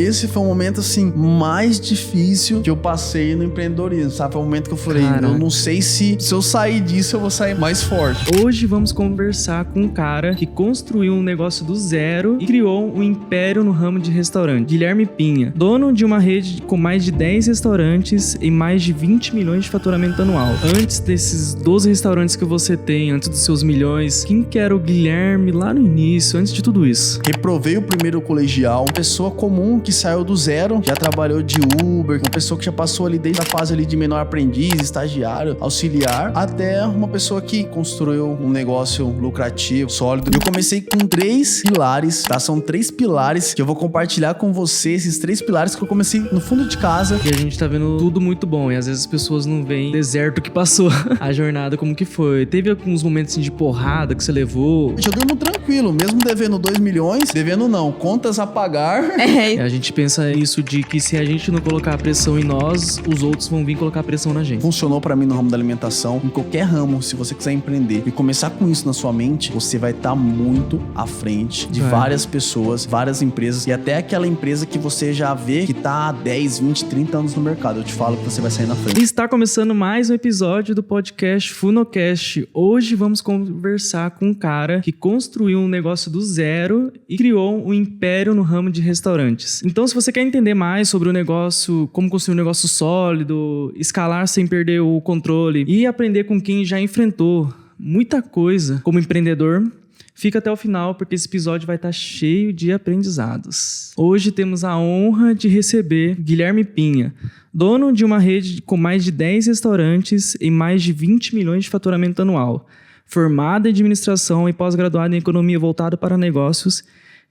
esse foi o momento, assim, mais difícil que eu passei no empreendedorismo, sabe? Foi o momento que eu falei, eu não sei se eu sair disso, eu vou sair mais forte. Hoje vamos conversar com um cara que construiu um negócio do zero e criou um império no ramo de restaurante. Guilherme Pinha, dono de uma rede com mais de 10 restaurantes e mais de 20 milhões de faturamento anual. Antes desses 12 restaurantes que você tem, antes dos seus milhões, quem que era o Guilherme lá no início, antes de tudo isso? Reprovei o primeiro colegial, uma pessoa comum que saiu do zero, já trabalhou de Uber, uma pessoa que já passou ali desde a fase ali de menor aprendiz, estagiário, auxiliar, até uma pessoa que construiu um negócio lucrativo, sólido. Eu comecei com 3 pilares, tá? São 3 pilares que eu vou compartilhar com você, esses 3 pilares que eu comecei no fundo de casa. E a gente tá vendo tudo muito bom, e às vezes as pessoas não veem o deserto que passou, a jornada como que foi. Teve alguns momentos assim, de porrada que você levou? Eu durmo tranquilo, mesmo devendo 2 milhões, devendo não, contas a pagar. A gente pensa isso de que se a gente não colocar pressão em nós, os outros vão vir colocar pressão na gente. Funcionou pra mim no ramo da alimentação, em qualquer ramo, se você quiser empreender e começar com isso na sua mente, você vai estar muito à frente de várias pessoas, várias empresas e até aquela empresa que você já vê que tá há 10, 20, 30 anos no mercado. Eu te falo que você vai sair na frente. E está começando mais um episódio do podcast Funocast. Hoje vamos conversar com um cara que construiu um negócio do zero e criou um império no ramo de restaurantes. Então, se você quer entender mais sobre o negócio, como construir um negócio sólido, escalar sem perder o controle e aprender com quem já enfrentou muita coisa como empreendedor, fica até o final, porque esse episódio vai estar cheio de aprendizados. Hoje temos a honra de receber Guilherme Pinha, dono de uma rede com mais de 10 restaurantes e mais de 20 milhões de faturamento anual. Formado em administração e pós-graduado em economia voltado para negócios,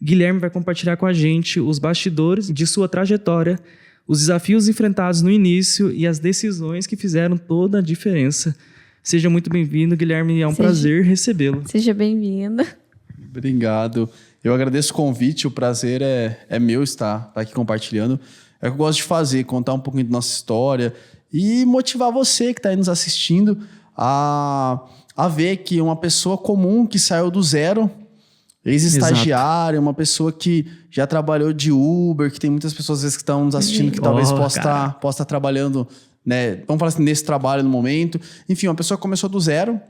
Guilherme vai compartilhar com a gente os bastidores de sua trajetória, os desafios enfrentados no início e as decisões que fizeram toda a diferença. Seja muito bem-vindo, Guilherme. É um prazer recebê-lo. Seja bem-vindo. Obrigado. Eu agradeço o convite. O prazer é meu estar aqui compartilhando. É o que eu gosto de fazer, contar um pouquinho da nossa história e motivar você que está aí nos assistindo a ver que uma pessoa comum que saiu do zero, ex-estagiário, uma pessoa que já trabalhou de Uber, que tem muitas pessoas às vezes que estão nos assistindo que talvez possa estar trabalhando, né? Vamos falar assim, nesse trabalho no momento. Enfim, uma pessoa que começou do zero,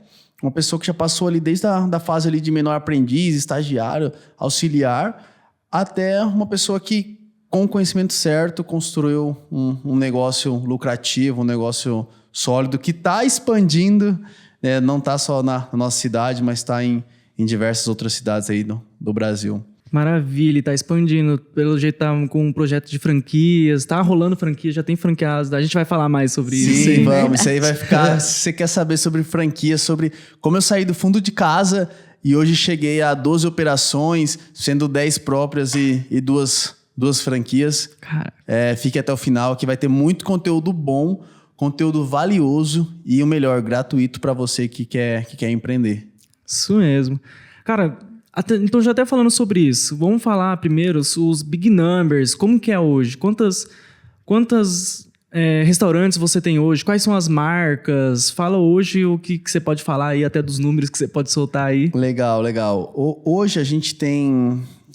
uma pessoa que já passou ali desde a fase ali de menor aprendiz, estagiário, auxiliar, até uma pessoa que, com o conhecimento certo, construiu um negócio lucrativo, um negócio sólido, que está expandindo, né? Não está só na nossa cidade, mas está em diversas outras cidades aí do Brasil. Maravilha, tá expandindo. Pelo jeito tá com um projeto de franquias, tá rolando franquia, já tem franqueados. A gente vai falar mais sobre isso. Sim, vamos. Isso aí vai ficar... Se você quer saber sobre franquia, sobre como eu saí do fundo de casa e hoje cheguei a 12 operações, sendo 10 próprias e duas franquias. Cara. Fique até o final, que vai ter muito conteúdo bom, conteúdo valioso e o melhor, gratuito para você que quer empreender. Isso mesmo. Cara, então já até falando sobre isso, vamos falar primeiro os big numbers, como que é hoje? Quantas restaurantes você tem hoje? Quais são as marcas? Fala hoje o que você pode falar aí, até dos números que você pode soltar aí. Legal. Hoje a gente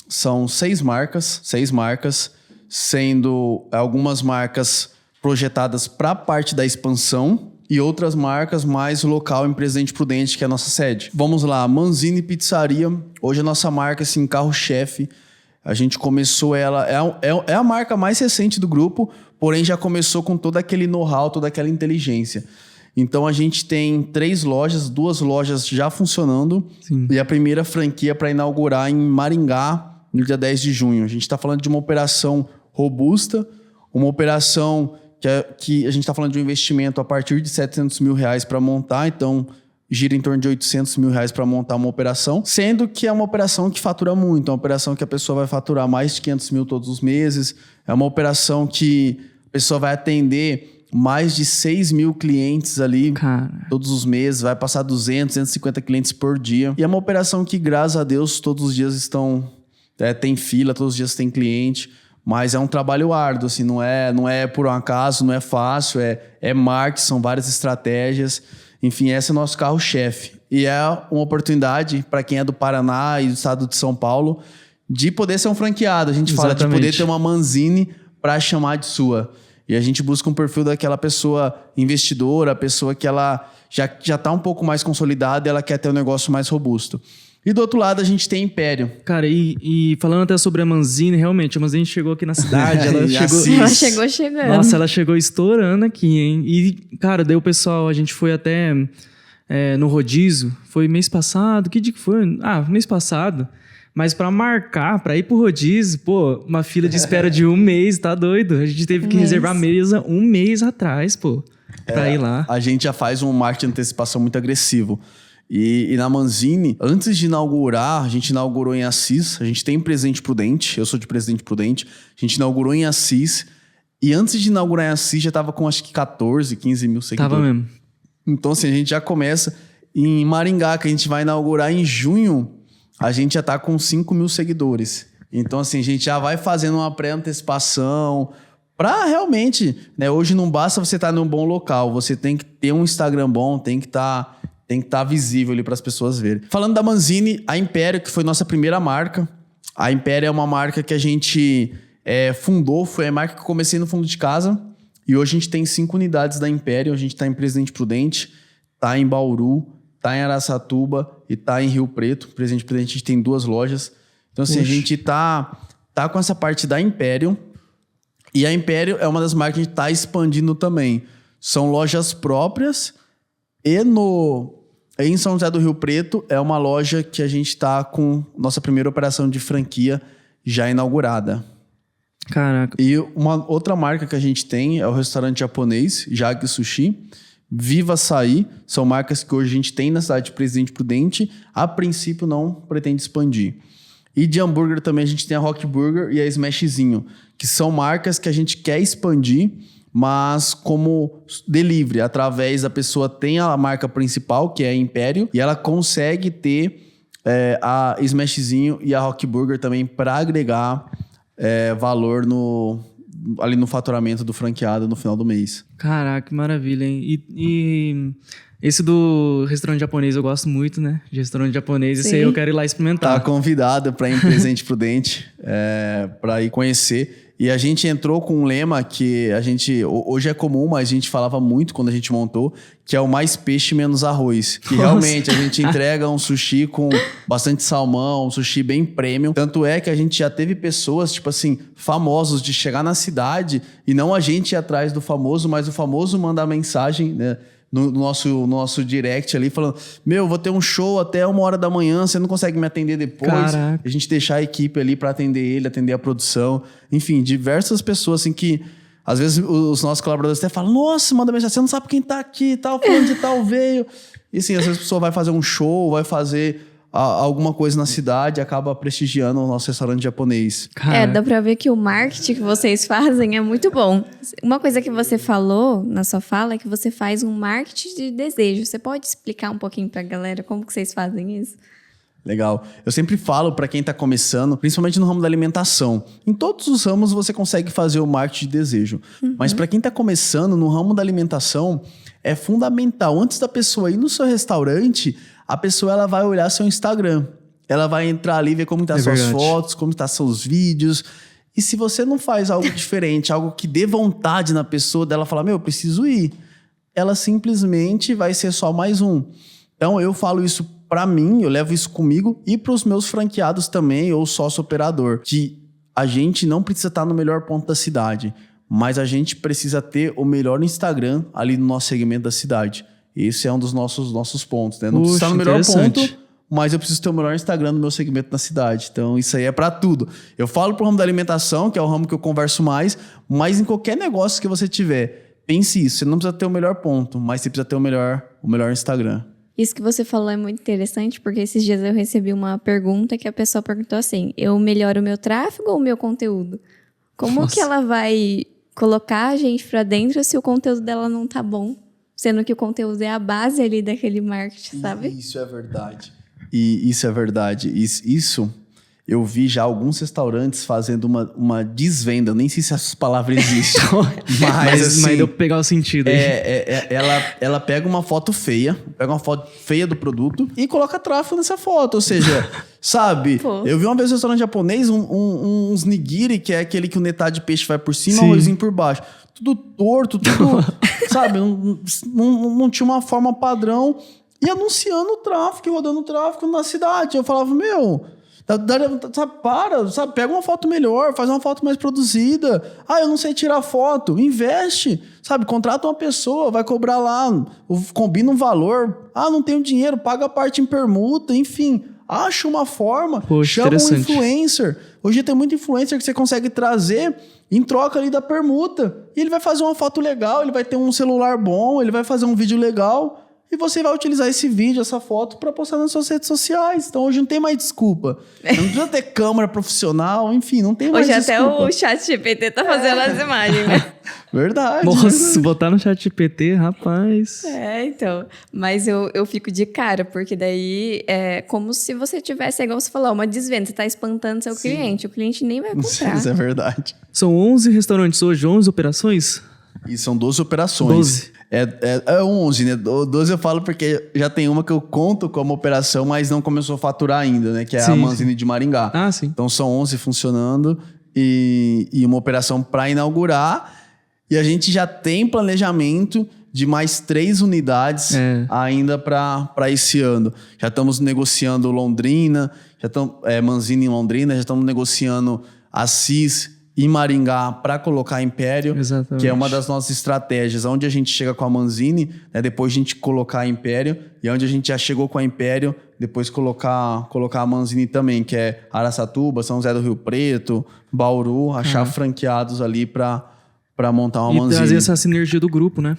são 6 marcas, sendo algumas marcas projetadas para a parte da expansão, e outras marcas mais local em Presidente Prudente, que é a nossa sede. Vamos lá, Manzini Pizzaria. Hoje a nossa marca, assim, carro-chefe. A gente começou ela... É a marca mais recente do grupo, porém já começou com todo aquele know-how, toda aquela inteligência. Então a gente tem 3 lojas, 2 lojas já funcionando. Sim. E a primeira franquia para inaugurar em Maringá, no dia 10 de junho. A gente está falando de uma operação robusta, uma operação... que a gente está falando de um investimento a partir de R$700 mil para montar, então gira em torno de R$800 mil para montar uma operação, sendo que é uma operação que fatura muito, é uma operação que a pessoa vai faturar mais de R$500 mil todos os meses, é uma operação que a pessoa vai atender mais de 6 mil clientes ali, todos os meses, vai passar 200, 250 clientes por dia, e é uma operação que, graças a Deus, todos os dias tem fila, todos os dias tem cliente. Mas é um trabalho árduo, assim, não é por um acaso, não é fácil, é marketing, são várias estratégias. Enfim, esse é o nosso carro-chefe. E é uma oportunidade para quem é do Paraná e do estado de São Paulo de poder ser um franqueado. A gente fala de poder ter uma Manzini para chamar de sua. E a gente busca um perfil daquela pessoa investidora, a pessoa que ela já tá um pouco mais consolidada e ela quer ter um negócio mais robusto. E do outro lado a gente tem Império. Cara, e falando até sobre a Manzini, realmente, a Manzini chegou aqui na cidade, ela chegou chegando. Nossa, ela chegou estourando aqui, hein? E, cara, daí o pessoal, a gente foi até no rodízio, foi mês passado, que dia que foi? Ah, mês passado. Mas pra marcar, pra ir pro rodízio, pô, uma fila de espera de 1 mês, tá doido? A gente teve que reservar mesa 1 mês atrás, pô, pra ir lá. A gente já faz um marketing de antecipação muito agressivo. E na Manzini, antes de inaugurar, a gente inaugurou em Assis, a gente tem Presidente Prudente, eu sou de Presidente Prudente, a gente inaugurou em Assis, e antes de inaugurar em Assis já tava com acho que 14, 15 mil seguidores. Tava mesmo. Então assim, a gente já começa em Maringá, que a gente vai inaugurar em junho, a gente já tá com 5 mil seguidores. Então assim, a gente já vai fazendo uma pré-antecipação para realmente, né? Hoje não basta você estar num bom local, você tem que ter um Instagram bom, tem que estar visível ali para as pessoas verem. Falando da Manzini, a Império, que foi nossa primeira marca. A Império é uma marca que a gente fundou, foi a marca que eu comecei no fundo de casa. E hoje a gente tem 5 unidades da Império. A gente está em Presidente Prudente, está em Bauru, está em Araçatuba e está em Rio Preto. Presidente Prudente a gente tem 2 lojas. Então assim, a gente tá com essa parte da Império. E a Império é uma das marcas que a gente está expandindo também. São lojas próprias. E em São José do Rio Preto é uma loja que a gente está com nossa primeira operação de franquia já inaugurada. Caraca. E uma outra marca que a gente tem é o restaurante japonês, Jag Sushi, Viva Açaí. São marcas que hoje a gente tem na cidade de Presidente Prudente. A princípio não pretende expandir. E de hambúrguer também a gente tem a Rock Burger e a Smashzinho, que são marcas que a gente quer expandir, mas como delivery, através da pessoa tem a marca principal, que é a Império, e ela consegue ter a Smashzinho e a Rock Burger também para agregar valor ali no faturamento do franqueado no final do mês. Caraca, que maravilha, hein? E esse do restaurante japonês eu gosto muito, né? De restaurante japonês, esse aí eu quero ir lá experimentar. Tá convidado para ir em Presidente Prudente, para ir conhecer. E a gente entrou com um lema que hoje é comum, mas a gente falava muito quando a gente montou, que é o mais peixe, menos arroz. Que realmente a gente entrega um sushi com bastante salmão, um sushi bem premium. Tanto é que a gente já teve pessoas, tipo assim, famosos de chegar na cidade e não a gente ir atrás do famoso, mas o famoso mandar mensagem, né? No nosso direct ali, falando: meu, vou ter um show até 1h da manhã, você não consegue me atender depois? Caraca. A gente deixar a equipe ali para atender ele, atender a produção. Enfim, diversas pessoas assim que às vezes os nossos colaboradores até falam: nossa, manda mensagem, você não sabe quem tá aqui, tal, fulano de tal veio. E assim, às vezes a pessoa vai fazer um show, vai fazer alguma coisa na cidade, acaba prestigiando o nosso restaurante japonês. Dá pra ver que o marketing que vocês fazem é muito bom. Uma coisa que você falou na sua fala é que você faz um marketing de desejo. Você pode explicar um pouquinho pra galera como que vocês fazem isso? Legal. Eu sempre falo para quem tá começando, principalmente no ramo da alimentação. Em todos os ramos você consegue fazer o marketing de desejo. Mas para quem tá começando no ramo da alimentação, é fundamental. Antes da pessoa ir no seu restaurante, a pessoa ela vai olhar seu Instagram. Ela vai entrar ali, ver como estão suas fotos, como estão seus vídeos. E se você não faz algo diferente, algo que dê vontade na pessoa dela falar: meu, eu preciso ir, ela simplesmente vai ser só mais um. Então eu falo isso para mim, eu levo isso comigo e para os meus franqueados também, ou sócio operador, que a gente não precisa estar no melhor ponto da cidade, mas a gente precisa ter o melhor Instagram ali no nosso segmento da cidade. Esse é um dos nossos pontos, né? Não precisa estar no melhor ponto, mas eu preciso ter o melhor Instagram no meu segmento na cidade. Então, isso aí é para tudo. Eu falo pro ramo da alimentação, que é o ramo que eu converso mais, mas em qualquer negócio que você tiver, pense isso. Você não precisa ter o melhor ponto, mas você precisa ter o melhor Instagram. Isso que você falou é muito interessante, porque esses dias eu recebi uma pergunta que a pessoa perguntou assim: eu melhoro o meu tráfego ou o meu conteúdo? Como que ela vai colocar a gente pra dentro se o conteúdo dela não tá bom? Sendo que o conteúdo é a base ali daquele marketing, sabe? Isso é verdade. E isso é verdade. Isso eu vi já alguns restaurantes fazendo uma desvenda. Eu nem sei se essas palavras existem. mas assim, deu pra pegar o sentido aí. Ela pega uma foto feia do produto e coloca tráfego nessa foto. Ou seja, sabe? Pô. Eu vi uma vez no restaurante japonês uns nigiri, que é aquele que o netá de peixe vai por cima, Sim. o arrozinho por baixo. Tudo torto, tudo... sabe? Não tinha uma forma padrão. E anunciando o tráfego, rodando o tráfego na cidade. Eu falava, sabe, pega uma foto melhor, faz uma foto mais produzida. Eu não sei tirar foto, investe, sabe, contrata uma pessoa, vai cobrar lá, combina um valor. Não tenho dinheiro, paga a parte em permuta, enfim, acha uma forma, chama um influencer. Hoje tem muito influencer que você consegue trazer em troca ali da permuta. E ele vai fazer uma foto legal, ele vai ter um celular bom, ele vai fazer um vídeo legal. E você vai utilizar esse vídeo, essa foto, para postar nas suas redes sociais. Então, hoje não tem mais desculpa. Não precisa ter câmera profissional, enfim, não tem mais desculpa. Hoje até o ChatGPT tá fazendo as imagens, né? Verdade. Nossa, verdade. botar no ChatGPT, rapaz. Então. Mas eu fico de cara, porque daí é como se você tivesse, igual você falou, uma desvenda. Você tá espantando seu cliente. O cliente nem vai comprar. Isso é verdade. São 11 restaurantes hoje, 11 operações? E são 12 operações. 12. É 11, né? 12 eu falo porque já tem uma que eu conto como operação, mas não começou a faturar ainda, né? Que é a Manzini de Maringá. Sim. Então são 11 funcionando e uma operação para inaugurar. E a gente já tem planejamento de mais 3 unidades ainda para esse ano. Já estamos negociando Londrina, Manzini em Londrina, já estamos negociando Assis e Maringá para colocar Império. Exatamente. Que é uma das nossas estratégias. Onde a gente chega com a Manzini, né, depois a gente colocar a Império, e onde a gente já chegou com a Império, depois colocar a Manzini também, que é Araçatuba, São José do Rio Preto, Bauru, achar franqueados ali para montar uma Manzini. E trazer essa sinergia do grupo, né?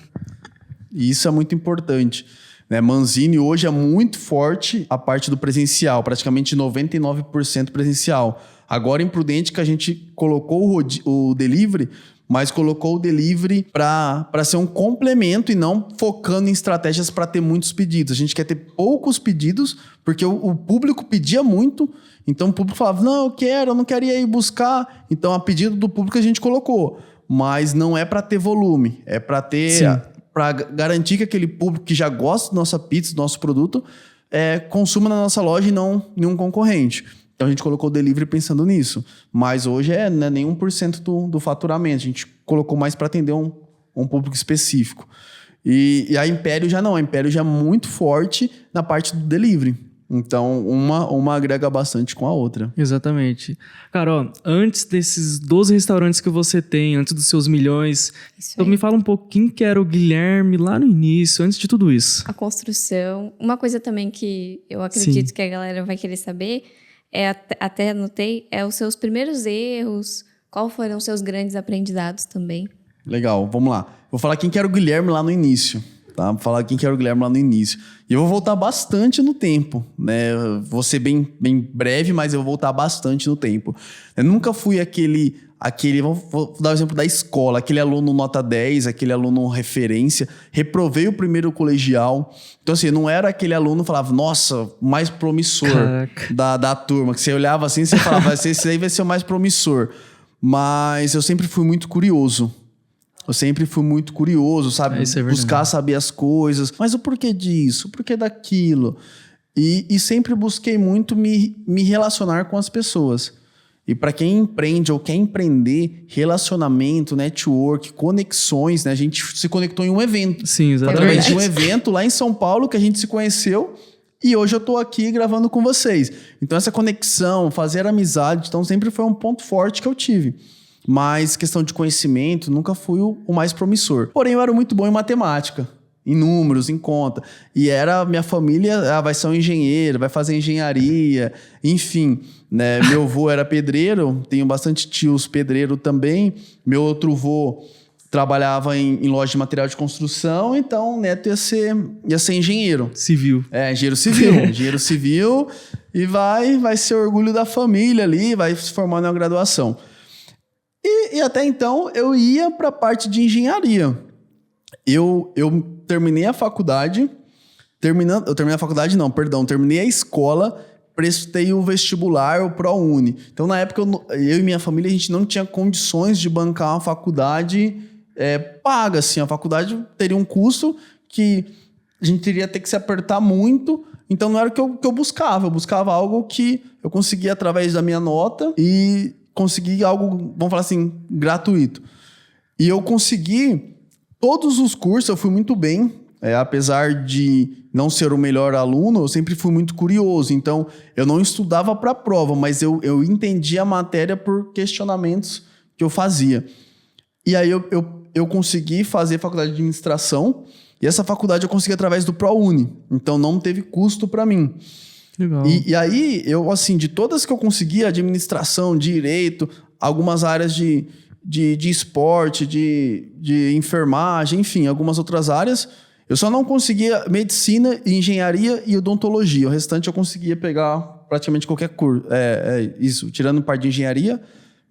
E isso é muito importante. Né? Manzini hoje é muito forte a parte do presencial, praticamente 99% presencial. Agora, imprudente que a gente colocou o delivery, mas colocou o delivery para ser um complemento e não focando em estratégias para ter muitos pedidos. A gente quer ter poucos pedidos, porque o público pedia muito, então o público falava, não, eu não quero ir aí buscar. Então, a pedido do público a gente colocou, mas não é para ter volume, é para ter... para garantir que aquele público que já gosta da nossa pizza, do nosso produto, consuma na nossa loja e não em um concorrente. Então, a gente colocou o delivery pensando nisso. Mas hoje não é nem 1% do faturamento. A gente colocou mais para atender um público específico. E a Império já não. A Império já é muito forte na parte do delivery. Então, uma agrega bastante com a outra. Exatamente. Cara, antes desses 12 restaurantes que você tem, antes dos seus milhões, então me fala um pouquinho que era o Guilherme lá no início, antes de tudo isso. A construção. Uma coisa também que eu acredito que a galera vai querer saber... até anotei, os seus primeiros erros, qual foram os seus grandes aprendizados também. Legal, vamos lá. Vou falar quem que era o Guilherme lá no início, tá? Vou falar quem que era o Guilherme lá no início. E eu vou voltar bastante no tempo, né? Vou ser bem breve, mas eu vou voltar bastante no tempo. Eu nunca fui aquele vou dar o exemplo da escola, aquele aluno nota 10, aquele aluno referência, reprovei o primeiro colegial. Então, assim, não era aquele aluno que falava, nossa, mais promissor da turma, que você olhava assim e você falava, esse aí vai ser o mais promissor. Mas eu sempre fui muito curioso. Sabe? Buscar saber as coisas. Mas o porquê disso? O porquê daquilo? E sempre busquei muito me relacionar com as pessoas. E para quem empreende ou quer empreender, relacionamento, network, conexões, né? A gente se conectou em um evento. Sim, exatamente. Um evento lá em São Paulo que a gente se conheceu e hoje eu tô aqui gravando com vocês. Então essa conexão, fazer amizade, então sempre foi um ponto forte que eu tive. Mas questão de conhecimento, nunca fui o mais promissor. Porém, eu era muito bom em matemática. Em números, em conta. E era minha família, vai ser um engenheiro, vai fazer engenharia, enfim. Né? Meu avô era pedreiro, tenho bastante tios pedreiro também. Meu outro avô trabalhava em loja de material de construção, então o neto ia ser engenheiro. Civil. Engenheiro civil. Engenheiro civil e vai ser orgulho da família ali, vai se formar na graduação. E até então eu ia para a parte de engenharia. Eu terminei a faculdade... terminei a escola, prestei o vestibular, o ProUni. Então, na época, eu e minha família, a gente não tinha condições de bancar uma faculdade paga, assim. A faculdade teria um custo que a gente teria que se apertar muito. Então, não era o que eu buscava. Eu buscava algo que eu conseguia através da minha nota e consegui algo, vamos falar assim, gratuito. E eu consegui todos os cursos, eu fui muito bem. Apesar de não ser o melhor aluno, eu sempre fui muito curioso. Então, eu não estudava para a prova, mas eu entendia a matéria por questionamentos que eu fazia. E aí, eu consegui fazer faculdade de administração. E essa faculdade eu consegui através do ProUni. Então, não teve custo para mim. Legal. E aí, eu, assim, de todas que eu consegui, administração, direito, algumas áreas de esporte, de enfermagem, enfim, algumas outras áreas... Eu só não conseguia medicina, engenharia e odontologia. O restante eu conseguia pegar praticamente qualquer curso. Isso, tirando parte de engenharia,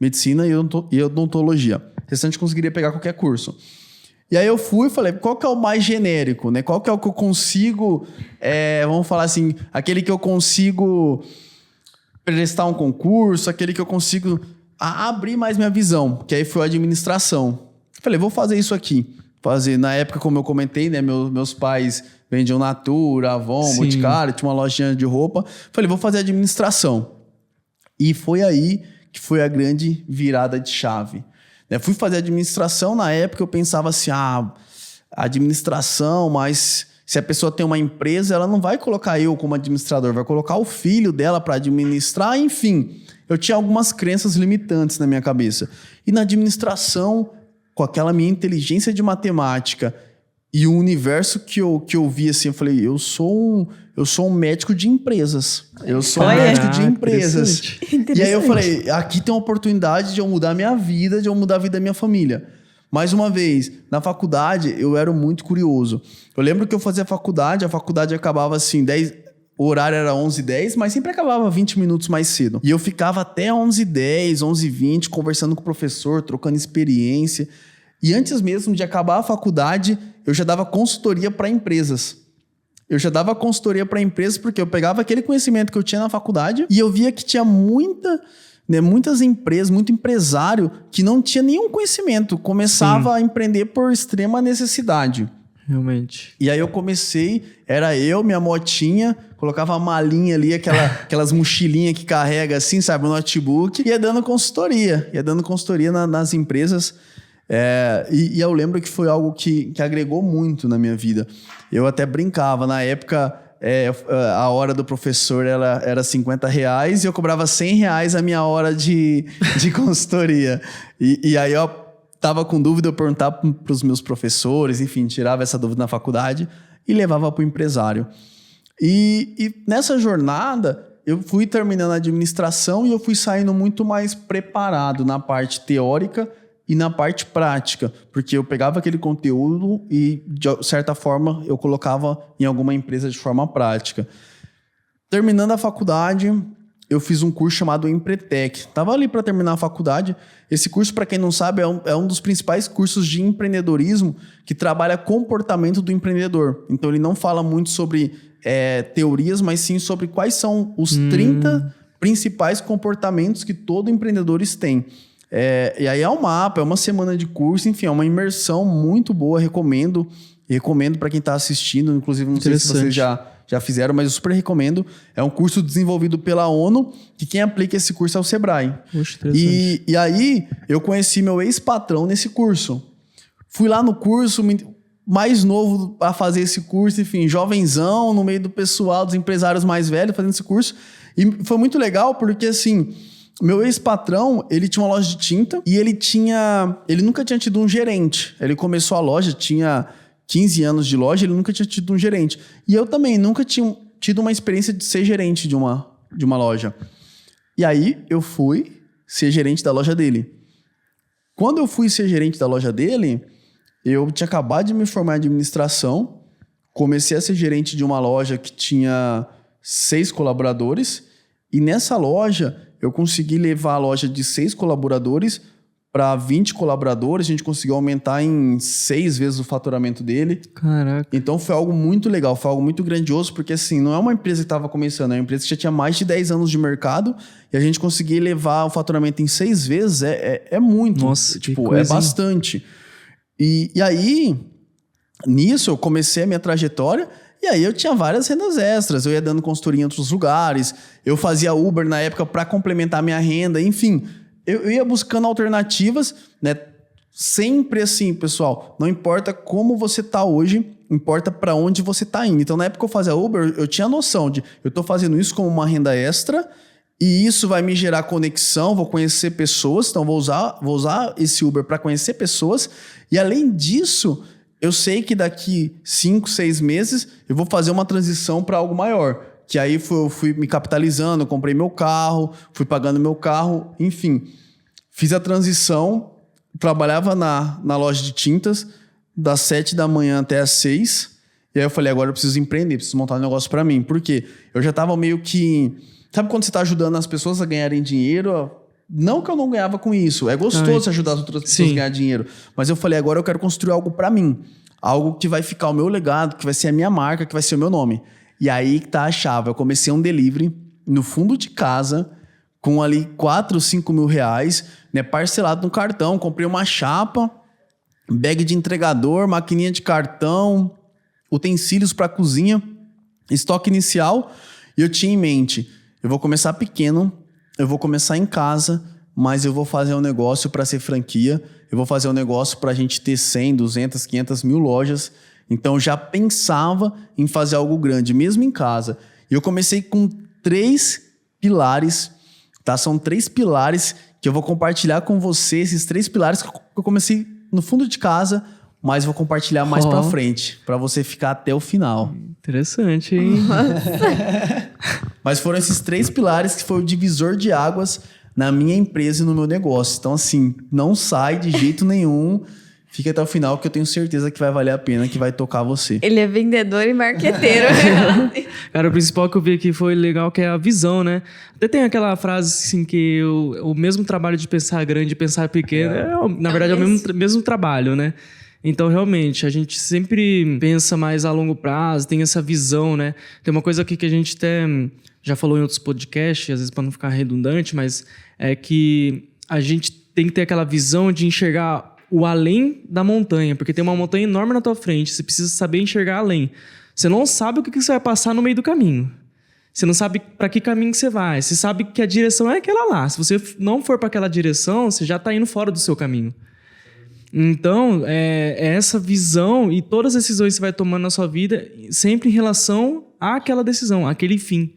medicina e odontologia. O restante eu conseguiria pegar qualquer curso. E aí eu fui e falei, qual que é o mais genérico, né? Qual que é o que eu consigo, vamos falar assim, aquele que eu consigo prestar um concurso, aquele que eu consigo abrir mais minha visão, que aí foi a administração. Falei, vou fazer isso aqui. Na época, como eu comentei, né, meus pais vendiam Natura, Avon, Boticário, tinha uma lojinha de roupa. Falei, vou fazer administração. E foi aí que foi a grande virada de chave. Fui fazer administração, na época eu pensava assim, administração, mas se a pessoa tem uma empresa, ela não vai colocar eu como administrador, vai colocar o filho dela para administrar, enfim. Eu tinha algumas crenças limitantes na minha cabeça. E na administração... com aquela minha inteligência de matemática e o universo que eu vi assim, eu falei, eu sou um médico de empresas. Eu sou um médico de empresas. E aí eu falei, aqui tem uma oportunidade de eu mudar a minha vida, de eu mudar a vida da minha família. Mais uma vez, na faculdade, eu era muito curioso. Eu lembro que eu fazia a faculdade acabava assim, o horário era 11h10, mas sempre acabava 20 minutos mais cedo. E eu ficava até 11h10, 11h20, conversando com o professor, trocando experiência. E antes mesmo de acabar a faculdade, eu já dava consultoria para empresas. Porque eu pegava aquele conhecimento que eu tinha na faculdade e eu via que tinha muitas empresas, muito empresário que não tinha nenhum conhecimento. Começava a empreender por extrema necessidade. Realmente. E aí eu comecei, era eu, minha motinha, colocava a malinha ali, aquelas mochilinhas que carrega assim, sabe, o notebook, e ia dando consultoria nas empresas. E eu lembro que foi algo que agregou muito na minha vida. Eu até brincava, na época, a hora do professor ela era R$50 e eu cobrava R$100 a minha hora de consultoria. E aí eu tava com dúvida, eu perguntava para os meus professores, enfim, tirava essa dúvida na faculdade e levava para o empresário. E nessa jornada, eu fui terminando a administração e eu fui saindo muito mais preparado na parte teórica e na parte prática, porque eu pegava aquele conteúdo e, de certa forma, eu colocava em alguma empresa de forma prática. Terminando a faculdade, eu fiz um curso chamado Empretec. Estava ali para terminar a faculdade. Esse curso, para quem não sabe, é um dos principais cursos de empreendedorismo que trabalha comportamento do empreendedor. Então, ele não fala muito sobre teorias, mas sim sobre quais são os 30 principais comportamentos que todo empreendedor tem. E aí é um mapa, é uma semana de curso, enfim, é uma imersão muito boa, recomendo para quem está assistindo, inclusive não sei se vocês já fizeram, mas eu super recomendo. É um curso desenvolvido pela ONU, que quem aplica esse curso é o Sebrae. Poxa, interessante. E aí eu conheci meu ex-patrão nesse curso. Fui lá no curso, mais novo a fazer esse curso, enfim, jovenzão, no meio do pessoal, dos empresários mais velhos fazendo esse curso. E foi muito legal porque, assim... Meu ex-patrão, ele tinha uma loja de tinta e ele nunca tinha tido um gerente. Ele começou a loja, tinha 15 anos de loja, ele nunca tinha tido um gerente. E eu também nunca tinha tido uma experiência de ser gerente de uma loja. E aí eu fui ser gerente da loja dele. Quando eu fui ser gerente da loja dele, eu tinha acabado de me formar em administração, comecei a ser gerente de uma loja que tinha 6 colaboradores e nessa loja... Eu consegui levar a loja de 6 colaboradores para 20 colaboradores, a gente conseguiu aumentar em 6 vezes o faturamento dele. Caraca. Então foi algo muito legal, foi algo muito grandioso, porque assim, não é uma empresa que estava começando, é uma empresa que já tinha mais de 10 anos de mercado e a gente conseguir elevar o faturamento em 6 vezes é muito. Nossa, tipo, é bastante. E aí, nisso eu comecei a minha trajetória e aí eu tinha várias rendas extras, eu ia dando consultoria em outros lugares, eu fazia Uber na época para complementar minha renda, enfim... Eu ia buscando alternativas, né? Sempre assim, pessoal. Não importa como você tá hoje, importa para onde você tá indo. Então, na época que eu fazia Uber, eu tinha noção de... Eu tô fazendo isso como uma renda extra e isso vai me gerar conexão, vou conhecer pessoas. Então, vou usar esse Uber para conhecer pessoas. E, além disso, eu sei que daqui 5, 6 meses eu vou fazer uma transição para algo maior. Que aí eu fui me capitalizando, eu comprei meu carro, fui pagando meu carro, enfim. Fiz a transição, trabalhava na loja de tintas, das 7 da manhã até as 6. E aí eu falei, agora eu preciso empreender, preciso montar um negócio pra mim. Por quê? Eu já tava meio que... Sabe quando você tá ajudando as pessoas a ganharem dinheiro? Não que eu não ganhava com isso. É gostoso ajudar as outras pessoas a ganhar dinheiro. Mas eu falei, agora eu quero construir algo pra mim. Algo que vai ficar o meu legado, que vai ser a minha marca, que vai ser o meu nome. E aí que tá a chave. Eu comecei um delivery no fundo de casa, com ali 4, 5 mil reais, né, parcelado no cartão. Comprei uma chapa, bag de entregador, maquininha de cartão, utensílios para cozinha, estoque inicial. E eu tinha em mente, eu vou começar pequeno, eu vou começar em casa, mas eu vou fazer um negócio para ser franquia. Eu vou fazer um negócio para a gente ter 100, 200, 500 mil lojas. Então, já pensava em fazer algo grande, mesmo em casa. E eu comecei com 3 pilares, tá? São 3 pilares que eu vou compartilhar com você, esses 3 pilares que eu comecei no fundo de casa, mas vou compartilhar mais pra frente, pra você ficar até o final. Interessante, hein? Mas foram esses 3 pilares que foi o divisor de águas na minha empresa e no meu negócio. Então, assim, não sai de jeito nenhum. Fica até o final que eu tenho certeza que vai valer a pena, que vai tocar você. Ele é vendedor e marqueteiro. Cara, o principal que eu vi aqui foi legal, que é a visão, né? Até tem aquela frase assim que o mesmo trabalho de pensar grande e pensar pequeno, na verdade é o mesmo trabalho, né? Então, realmente, a gente sempre pensa mais a longo prazo, tem essa visão, né? Tem uma coisa aqui que a gente até já falou em outros podcasts, às vezes para não ficar redundante, mas é que a gente tem que ter aquela visão de enxergar o além da montanha, porque tem uma montanha enorme na tua frente, você precisa saber enxergar além. Você não sabe o que você vai passar no meio do caminho. Você não sabe para que caminho que você vai. Você sabe que a direção é aquela lá. Se você não for para aquela direção, você já está indo fora do seu caminho. Então, é essa visão e todas as decisões que você vai tomando na sua vida, sempre em relação àquela decisão, àquele fim.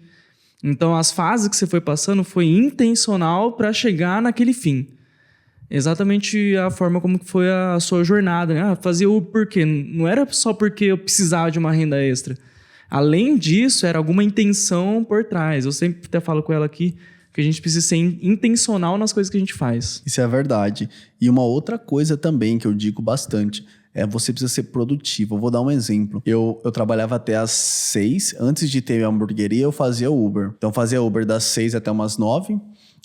Então, as fases que você foi passando foi intencional para chegar naquele fim. Exatamente a forma como foi a sua jornada, né? Fazia o porquê. Não era só porque eu precisava de uma renda extra. Além disso, era alguma intenção por trás. Eu sempre até falo com ela aqui que a gente precisa ser intencional nas coisas que a gente faz. Isso é verdade. E uma outra coisa também que eu digo bastante é você precisa ser produtivo. Eu vou dar um exemplo. Eu trabalhava até às 6. Antes de ter a hamburgueria, eu fazia Uber. Então, fazia Uber das 6 até umas 9.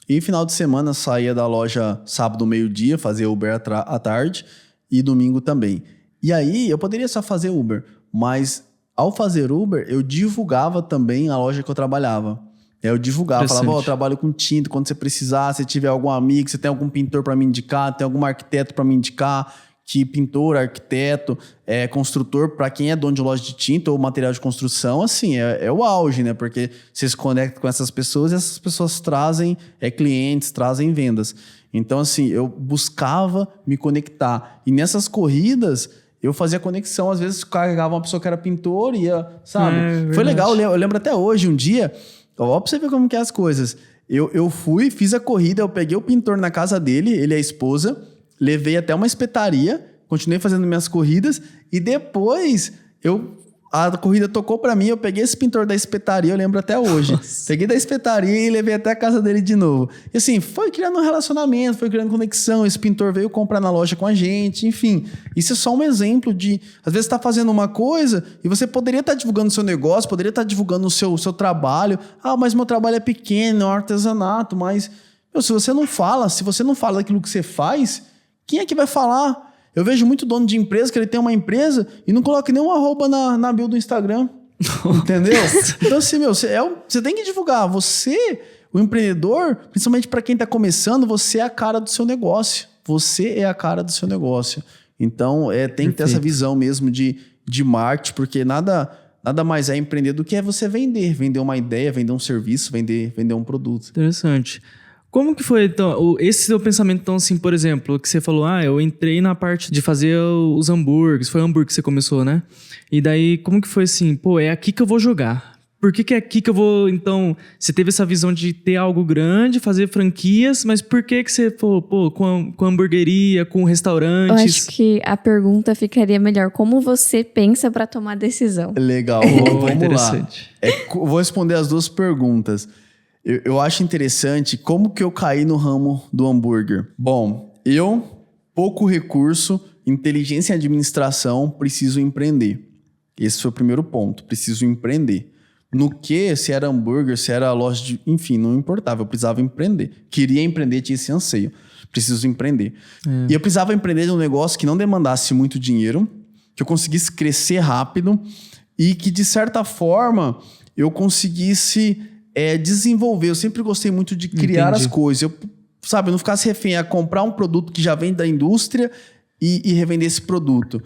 E final de semana saía da loja sábado, meio-dia, fazia Uber à tarde e domingo também. E aí eu poderia só fazer Uber, mas ao fazer Uber eu divulgava também a loja que eu trabalhava. Eu divulgava, falava, eu trabalho com tinta, quando você precisar, se tiver algum amigo, se tem algum pintor para me indicar, tem algum arquiteto para me indicar, que pintor, arquiteto, construtor, para quem é dono de loja de tinta ou material de construção, assim, é o auge, né? Porque você se conecta com essas pessoas e essas pessoas trazem clientes, trazem vendas. Então, assim, eu buscava me conectar. E nessas corridas, eu fazia conexão. Às vezes, carregava uma pessoa que era pintor e ia, sabe? Foi legal, eu lembro até hoje, um dia, ó, pra você ver como que é as coisas. Eu fui, fiz a corrida, eu peguei o pintor na casa dele, ele é a esposa, levei até uma espetaria, continuei fazendo minhas corridas e depois a corrida tocou pra mim, eu peguei esse pintor da espetaria, eu lembro até hoje. Nossa. Peguei da espetaria e levei até a casa dele de novo. E assim, foi criando um relacionamento, foi criando conexão, esse pintor veio comprar na loja com a gente, enfim. Isso é só um exemplo de, às vezes você tá fazendo uma coisa e você poderia estar divulgando o seu negócio, poderia estar divulgando o seu trabalho. Ah, mas meu trabalho é pequeno, é um artesanato, mas Se você não fala daquilo que você faz, quem é que vai falar? Eu vejo muito dono de empresa que ele tem uma empresa e não coloca nenhum arroba na bio do Instagram. Entendeu? Então, assim, você tem que divulgar. Você, o empreendedor, principalmente para quem está começando, você é a cara do seu negócio. Você é a cara do seu negócio. Então, tem que ter essa visão mesmo de marketing, porque nada mais é empreender do que você vender uma ideia, vender um serviço, vender um produto. Interessante. Como que foi, então, esse seu pensamento, então, assim, por exemplo, que você falou, eu entrei na parte de fazer os hambúrgueres, foi hambúrguer que você começou, né? E daí, como que foi assim, é aqui que eu vou jogar? Por que é aqui que eu vou, então, você teve essa visão de ter algo grande, fazer franquias, mas por que você falou, com hamburgueria, com restaurantes? Eu acho que a pergunta ficaria melhor, como você pensa para tomar a decisão? Legal, vamos interessante. lá. Vou responder as duas perguntas. Eu acho interessante como que eu caí no ramo do hambúrguer. Bom, pouco recurso, inteligência e administração, preciso empreender. Esse foi o primeiro ponto, preciso empreender. Se era hambúrguer, se era loja enfim, não importava, eu precisava empreender. Queria empreender, tinha esse anseio. Preciso empreender. E eu precisava empreender num negócio que não demandasse muito dinheiro, que eu conseguisse crescer rápido e que, de certa forma, eu conseguisse desenvolver. Eu sempre gostei muito de criar as coisas. Eu não ficasse refém a comprar um produto que já vem da indústria e revender esse produto.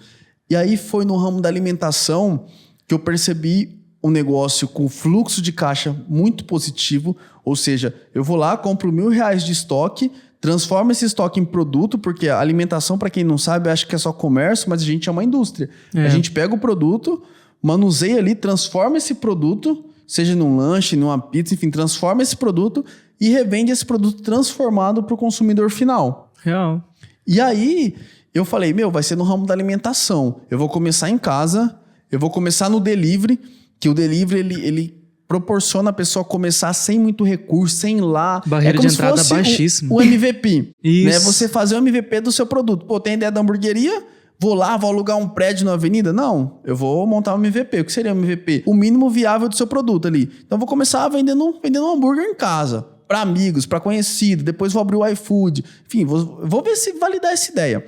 E aí foi no ramo da alimentação que eu percebi um negócio com fluxo de caixa muito positivo, ou seja, eu vou lá, compro R$1.000 de estoque, transformo esse estoque em produto, porque a alimentação, para quem não sabe, acha que é só comércio, mas a gente é uma indústria. A gente pega o produto, manuseia ali, transforma esse produto, seja num lanche, numa pizza, enfim, transforma esse produto e revende esse produto transformado para o consumidor final. Real. E aí, eu falei, vai ser no ramo da alimentação. Eu vou começar em casa, eu vou começar no delivery, que o delivery, ele proporciona a pessoa começar sem muito recurso, sem ir lá. Barreira de entrada baixíssima. O MVP. Isso. Né? Você fazer o MVP do seu produto. Tem ideia da hamburgueria? Vou alugar um prédio na avenida? Não, eu vou montar um MVP. O que seria um MVP? O mínimo viável do seu produto ali. Então, eu vou começar vendendo um hambúrguer em casa. Para amigos, para conhecidos. Depois vou abrir o iFood. Enfim, vou ver se validar essa ideia.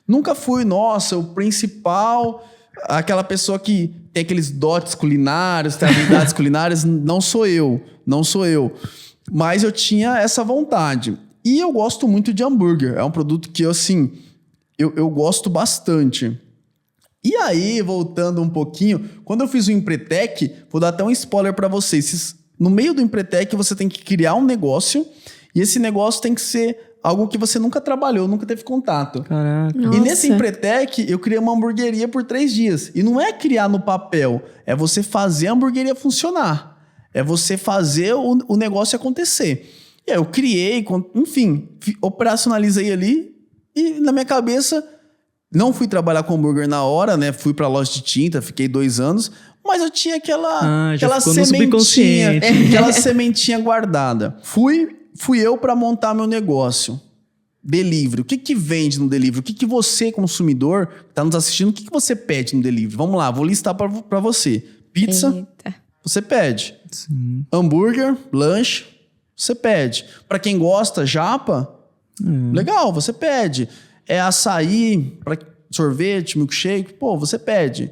Nunca fui, o principal... Aquela pessoa que tem aqueles dotes culinários, tem habilidades culinárias. Não sou eu. Mas eu tinha essa vontade. E eu gosto muito de hambúrguer. É um produto que, eu gosto bastante. E aí, voltando um pouquinho, quando eu fiz o Empretec, vou dar até um spoiler para vocês. No meio do Empretec, você tem que criar um negócio e esse negócio tem que ser algo que você nunca trabalhou, nunca teve contato. Caraca. Nossa. E nesse Empretec, eu criei uma hamburgueria por 3 dias. E não é criar no papel, é você fazer a hamburgueria funcionar. É você fazer o negócio acontecer. E aí eu criei, enfim, operacionalizei ali e na minha cabeça... Não fui trabalhar com hambúrguer na hora, né? Fui pra loja de tinta, fiquei 2 anos. Mas eu tinha aquela sementinha guardada. Fui eu pra montar meu negócio. Delivery. O que vende no delivery? O que você, consumidor, que tá nos assistindo, o que você pede no delivery? Vamos lá, vou listar pra você. Pizza, Eita. você pede. Sim. Hambúrguer, lanche, você pede. Pra quem gosta, japa, legal, você pede. Açaí, sorvete, milkshake, você pede.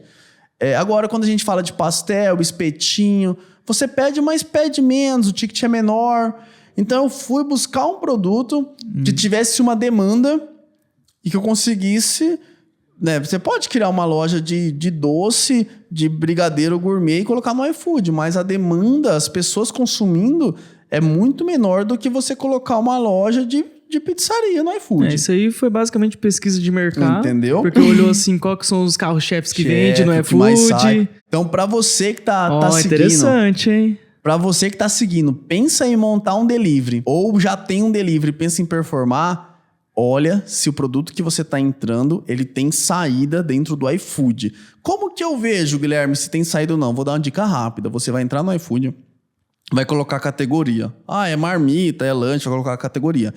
Agora, quando a gente fala de pastel, espetinho, você pede, mas pede menos, o ticket é menor. Então, eu fui buscar um produto que tivesse uma demanda e que eu conseguisse... Né? Você pode criar uma loja de doce, de brigadeiro gourmet e colocar no iFood, mas a demanda, as pessoas consumindo, é muito menor do que você colocar uma loja de pizzaria no iFood. Isso aí foi basicamente pesquisa de mercado. Entendeu? Porque olhou assim, qual que são os carros-chefes que vende no iFood. Então, pra você que tá seguindo... Interessante, hein? Pra você que tá seguindo, pensa em montar um delivery. Ou já tem um delivery, pensa em performar. Olha se o produto que você tá entrando, ele tem saída dentro do iFood. Como que eu vejo, Guilherme, se tem saída ou não? Vou dar uma dica rápida. Você vai entrar no iFood, vai colocar a categoria. É marmita, é lanche, vai colocar a categoria.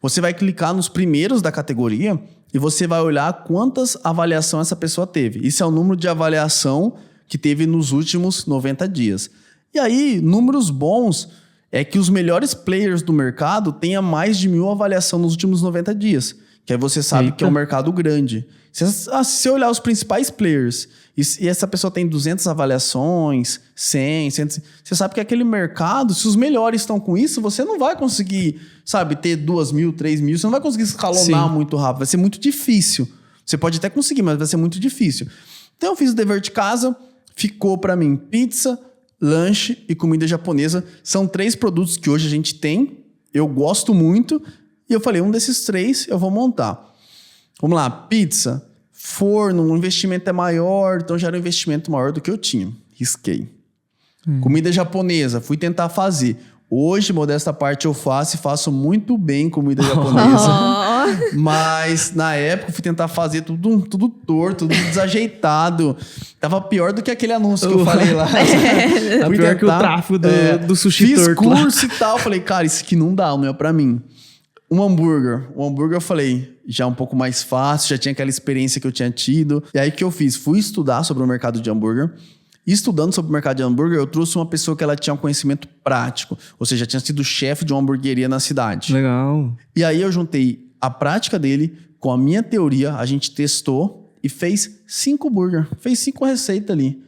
Você vai clicar nos primeiros da categoria e você vai olhar quantas avaliações essa pessoa teve. Isso é o número de avaliação que teve nos últimos 90 dias. E aí, números bons, é que os melhores players do mercado tenham mais de 1.000 avaliações nos últimos 90 dias. Que aí você sabe que é um mercado grande. Se você olhar os principais players e essa pessoa tem 200 avaliações, 100, você sabe que aquele mercado, se os melhores estão com isso, você não vai conseguir, sabe, ter 2.000, 3.000, você não vai conseguir escalonar muito rápido, vai ser muito difícil. Você pode até conseguir, mas vai ser muito difícil. Então eu fiz o dever de casa, ficou para mim pizza, lanche e comida japonesa. São 3 produtos que hoje a gente tem, eu gosto muito, e eu falei, um desses 3 eu vou montar. Vamos lá, pizza, forno, o investimento é maior, então já era um investimento maior do que eu tinha. Risquei. Comida japonesa, fui tentar fazer. Hoje, modesta parte, eu faço e faço muito bem comida japonesa. Mas, na época, eu fui tentar fazer tudo torto, tudo desajeitado. Tava pior do que aquele anúncio que eu falei lá. É pior que o tráfego do sushi fiz torto curso e tal. Falei, cara, isso aqui não dá, não é pra mim. Um hambúrguer. O hambúrguer eu falei, já um pouco mais fácil, já tinha aquela experiência que eu tinha tido. E aí, o que eu fiz? Fui estudar sobre o mercado de hambúrguer. E estudando sobre o mercado de hambúrguer, eu trouxe uma pessoa que ela tinha um conhecimento prático. Ou seja, tinha sido chefe de uma hamburgueria na cidade. Legal. E aí eu juntei a prática dele com a minha teoria, a gente testou e fez 5 burger. Fez 5 receitas ali.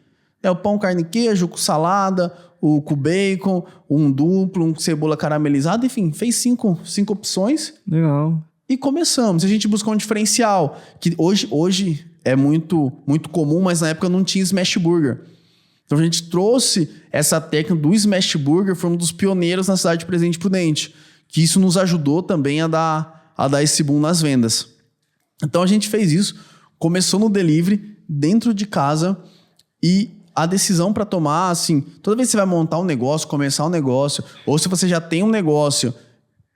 O pão, carne e queijo, com salada, com bacon, um duplo, um cebola caramelizada, enfim, fez 5 opções. Legal. E começamos. A gente buscou um diferencial, que hoje é muito, muito comum, mas na época não tinha smash burger. Então a gente trouxe essa técnica do smash burger, foi um dos pioneiros na cidade de Presidente Prudente, que isso nos ajudou também a dar esse boom nas vendas. Então a gente fez isso, começou no delivery, dentro de casa, e a decisão para tomar, assim, toda vez que você vai montar um negócio, começar um negócio, ou se você já tem um negócio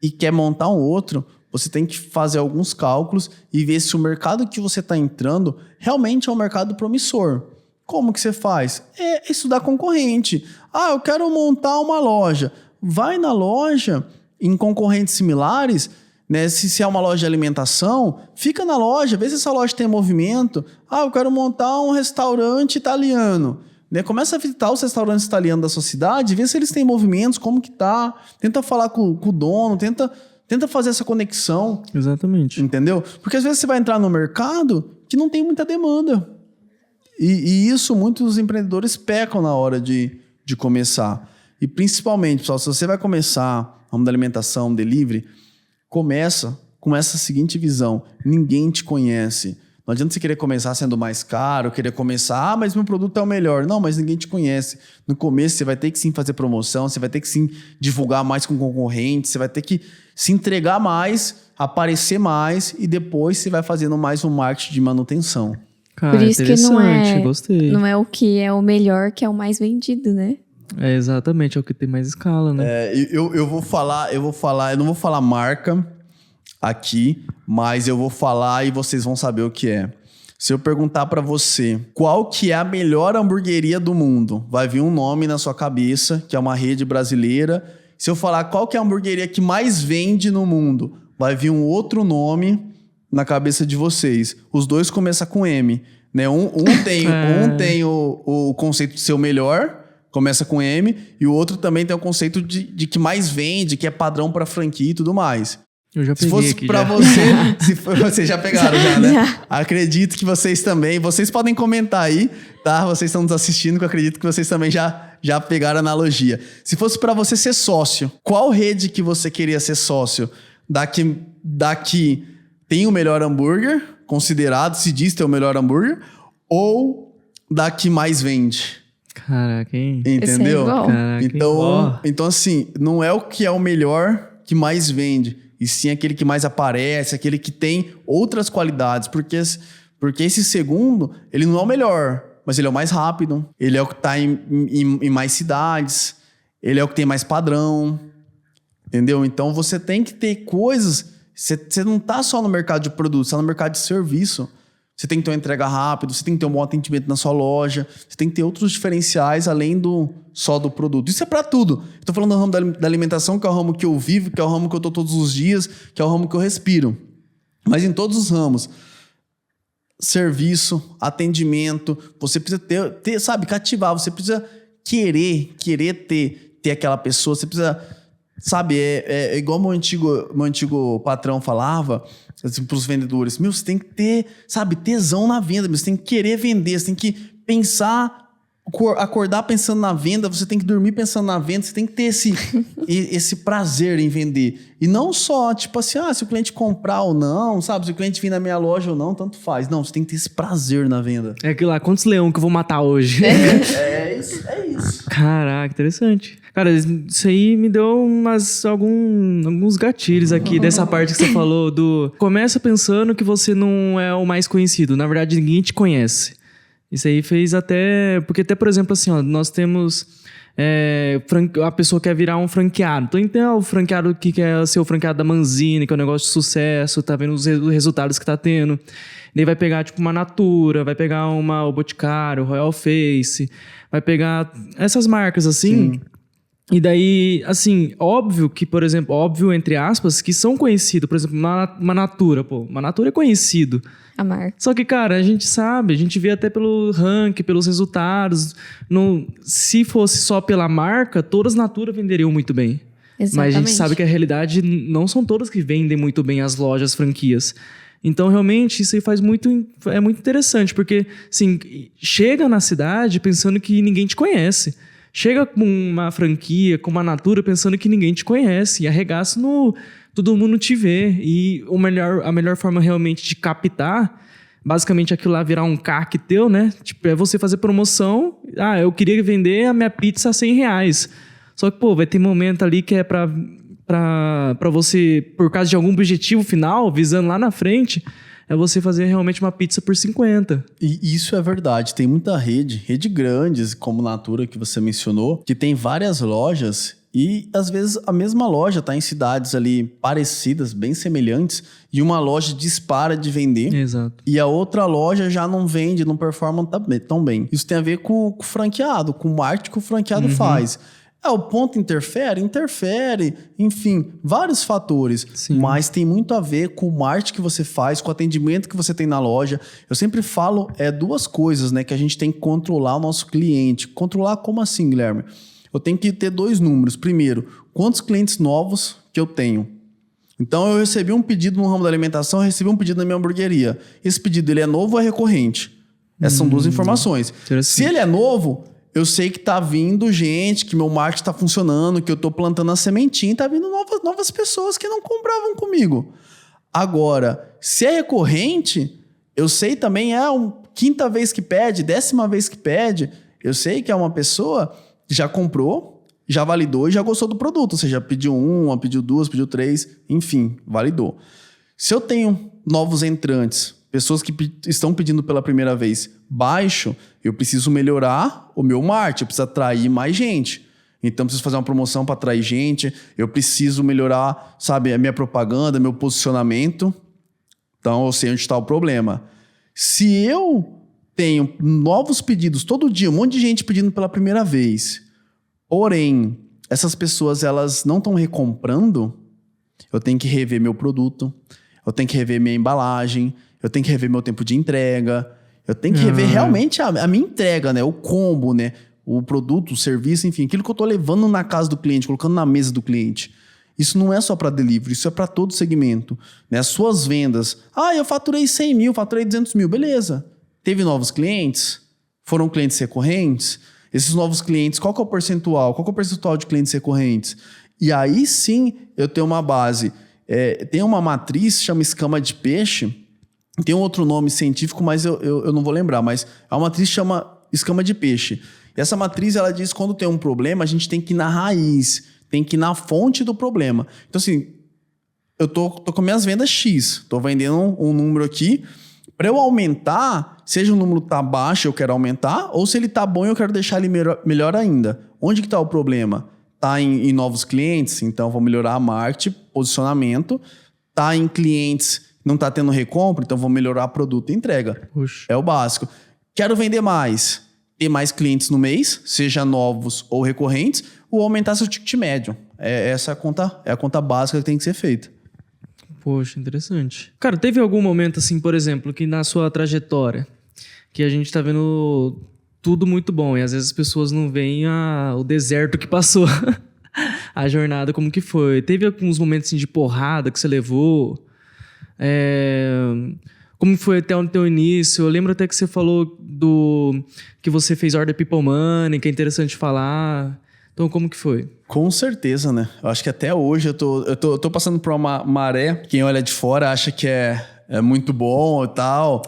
e quer montar um outro, você tem que fazer alguns cálculos e ver se o mercado que você está entrando realmente é um mercado promissor. Como que você faz? É estudar concorrente. Eu quero montar uma loja. Vai na loja, em concorrentes similares, né? Se é uma loja de alimentação, fica na loja, vê se essa loja tem movimento. Eu quero montar um restaurante italiano. Né? Começa a visitar os restaurantes italianos da sua cidade, vê se eles têm movimentos, como que tá. Tenta falar com o dono, tenta fazer essa conexão. Exatamente. Entendeu? Porque às vezes você vai entrar no mercado que não tem muita demanda. E isso muitos empreendedores pecam na hora de começar. E principalmente, pessoal, se você vai começar ramo da alimentação, delivery, começa com essa seguinte visão. Ninguém te conhece. Não adianta você querer começar sendo mais caro, querer começar, mas meu produto é o melhor. Não, mas ninguém te conhece. No começo você vai ter que sim fazer promoção, você vai ter que sim divulgar mais com concorrentes, você vai ter que se entregar mais, aparecer mais e depois você vai fazendo mais um marketing de manutenção. Cara, por isso que gostei. Não é o que é o melhor que é o mais vendido, né? É exatamente, é o que tem mais escala, né? Eu não vou falar marca aqui, mas eu vou falar e vocês vão saber o que é. Se eu perguntar pra você qual que é a melhor hamburgueria do mundo, vai vir um nome na sua cabeça, que é uma rede brasileira. Se eu falar qual que é a hamburgueria que mais vende no mundo, vai vir um outro nome na cabeça de vocês. Os dois começam com M, né? Um tem o conceito de ser o melhor, começa com M, e o outro também tem o conceito de que mais vende, que é padrão para franquia e tudo mais. Eu já peguei. Se fosse para você, vocês já pegaram já, né? Já. Acredito que vocês também, vocês podem comentar aí, tá? Vocês estão nos assistindo, que eu acredito que vocês também já pegaram a analogia. Se fosse para você ser sócio, qual rede que você queria ser sócio? Daqui tem o melhor hambúrguer, considerado, se diz ter o melhor hambúrguer, ou da que mais vende? Caraca, hein? Entendeu? Caraca, então, assim, não é o que é o melhor que mais vende, e sim aquele que mais aparece, aquele que tem outras qualidades, porque esse segundo, ele não é o melhor, mas ele é o mais rápido, ele é o que está em mais cidades, ele é o que tem mais padrão, entendeu? Então você tem que ter coisas, você não está só no mercado de produtos, você está no mercado de serviço. Você tem que ter uma entrega rápida, você tem que ter um bom atendimento na sua loja, você tem que ter outros diferenciais além só do produto. Isso é para tudo. Estou falando do ramo da alimentação, que é o ramo que eu vivo, que é o ramo que eu estou todos os dias, que é o ramo que eu respiro. Mas em todos os ramos, serviço, atendimento, você precisa ter sabe, cativar, você precisa querer ter aquela pessoa, você precisa Sabe, é igual meu antigo patrão falava, assim, pros vendedores. Meu, você tem que ter, sabe, tesão na venda. Você tem que querer vender, você tem que pensar, acordar pensando na venda, você tem que dormir pensando na venda, você tem que ter esse prazer em vender. E não só, tipo assim, se o cliente comprar ou não, sabe? Se o cliente vir na minha loja ou não, tanto faz. Não, você tem que ter esse prazer na venda. É aquilo lá, quantos leão que eu vou matar hoje? É isso. Caraca, interessante. Cara, isso aí me deu alguns gatilhos aqui dessa parte que você falou do... Começa pensando que você não é o mais conhecido. Na verdade, ninguém te conhece. Isso aí fez até... Porque até, por exemplo, assim, ó, nós temos... a pessoa quer virar um franqueado. Então, tem o franqueado que quer ser o franqueado da Manzini, que é um negócio de sucesso, tá vendo os resultados que tá tendo. Daí vai pegar, tipo, uma Natura, vai pegar o Boticário, Royal Face, vai pegar essas marcas, assim... Sim. E daí, assim, óbvio que, por exemplo, óbvio, entre aspas, que são conhecidos. Por exemplo, uma Natura, uma Natura é conhecido. A marca. Só que, cara, a gente sabe, a gente vê até pelo ranking, pelos resultados. Se fosse só pela marca, todas as Natura venderiam muito bem. Exatamente. Mas a gente sabe que a realidade não são todas que vendem muito bem as lojas, franquias. Então, realmente, isso aí é muito interessante, porque, assim, chega na cidade pensando que ninguém te conhece. Chega com uma franquia, com uma Natura, pensando que ninguém te conhece. E arregaça todo mundo te vê. E a melhor forma realmente de captar, basicamente aquilo lá virar um CAC teu, né? Tipo, é você fazer promoção. Eu queria vender a minha pizza a R$100. Só que, vai ter momento ali que é pra você, por causa de algum objetivo final, visando lá na frente... É você fazer realmente uma pizza por 50. E isso é verdade. Tem muita rede grandes, como Natura, que você mencionou, que tem várias lojas e, às vezes, a mesma loja está em cidades ali parecidas, bem semelhantes, e uma loja dispara de vender. Exato. E a outra loja já não vende, não performa tão bem. Isso tem a ver com o franqueado, com o marketing que o franqueado faz. O ponto interfere, enfim, vários fatores. Sim. Mas tem muito a ver com o marketing que você faz, com o atendimento que você tem na loja. Eu sempre falo, duas coisas, né, que a gente tem que controlar o nosso cliente. Controlar como assim, Guilherme? Eu tenho que ter 2 números. Primeiro, quantos clientes novos que eu tenho? Então, eu recebi um pedido no ramo da alimentação, eu recebi um pedido na minha hamburgueria. Esse pedido, ele é novo ou é recorrente? Essas são 2 informações. Se ele é novo... Eu sei que tá vindo gente, que meu marketing tá funcionando, que eu tô plantando a sementinha e tá vindo novas pessoas que não compravam comigo. Agora, se é recorrente, eu sei também quinta vez que pede, 10ª vez que pede, eu sei que é uma pessoa que já comprou, já validou e já gostou do produto. Ou seja, pediu 1, pediu 2, pediu 3, enfim, validou. Se eu tenho novos entrantes, pessoas que estão pedindo pela primeira vez baixo, eu preciso melhorar o meu marketing, eu preciso atrair mais gente. Então, eu preciso fazer uma promoção para atrair gente, eu preciso melhorar, sabe, a minha propaganda, meu posicionamento. Então, eu sei onde está o problema. Se eu tenho novos pedidos todo dia, um monte de gente pedindo pela primeira vez, porém, essas pessoas elas não estão recomprando, eu tenho que rever meu produto, eu tenho que rever minha embalagem, eu tenho que rever meu tempo de entrega, eu tenho que rever realmente a minha entrega, né? O combo, né? O produto, o serviço, enfim, aquilo que eu tô levando na casa do cliente, colocando na mesa do cliente. Isso não é só para delivery, isso é para todo segmento, né? As suas vendas. Eu faturei 100 mil, faturei 200 mil, beleza. Teve novos clientes? Foram clientes recorrentes? Esses novos clientes, qual que é o percentual? Qual que é o percentual de clientes recorrentes? E aí sim, eu tenho uma base. Tem uma matriz, chama escama de peixe. Tem um outro nome científico, mas eu não vou lembrar. Mas a matriz chama escama de peixe. E essa matriz, ela diz que quando tem um problema, a gente tem que ir na raiz, tem que ir na fonte do problema. Então, assim, eu tô com minhas vendas X, tô vendendo um número aqui. Para eu aumentar, seja o número tá baixo, eu quero aumentar, ou se ele tá bom, eu quero deixar ele melhor ainda. Onde que tá o problema? Tá em novos clientes, então vou melhorar a marketing, posicionamento. Tá em clientes, não tá tendo recompra, então vou melhorar produto e entrega. Puxa. É o básico. Quero vender mais, ter mais clientes no mês, seja novos ou recorrentes, ou aumentar seu ticket médio. Essa é a conta básica que tem que ser feita. Poxa, interessante. Cara, teve algum momento assim, por exemplo, que na sua trajetória, que a gente tá vendo tudo muito bom e às vezes as pessoas não veem o deserto que passou. a jornada, como que foi? Teve alguns momentos assim, de porrada que você levou? Como foi até o teu início? Eu lembro até que você falou que você fez Order People Money, que é interessante falar. Então, como que foi? Com certeza, né? Eu acho que até hoje eu tô passando por uma maré. Quem olha de fora acha que é muito bom e tal.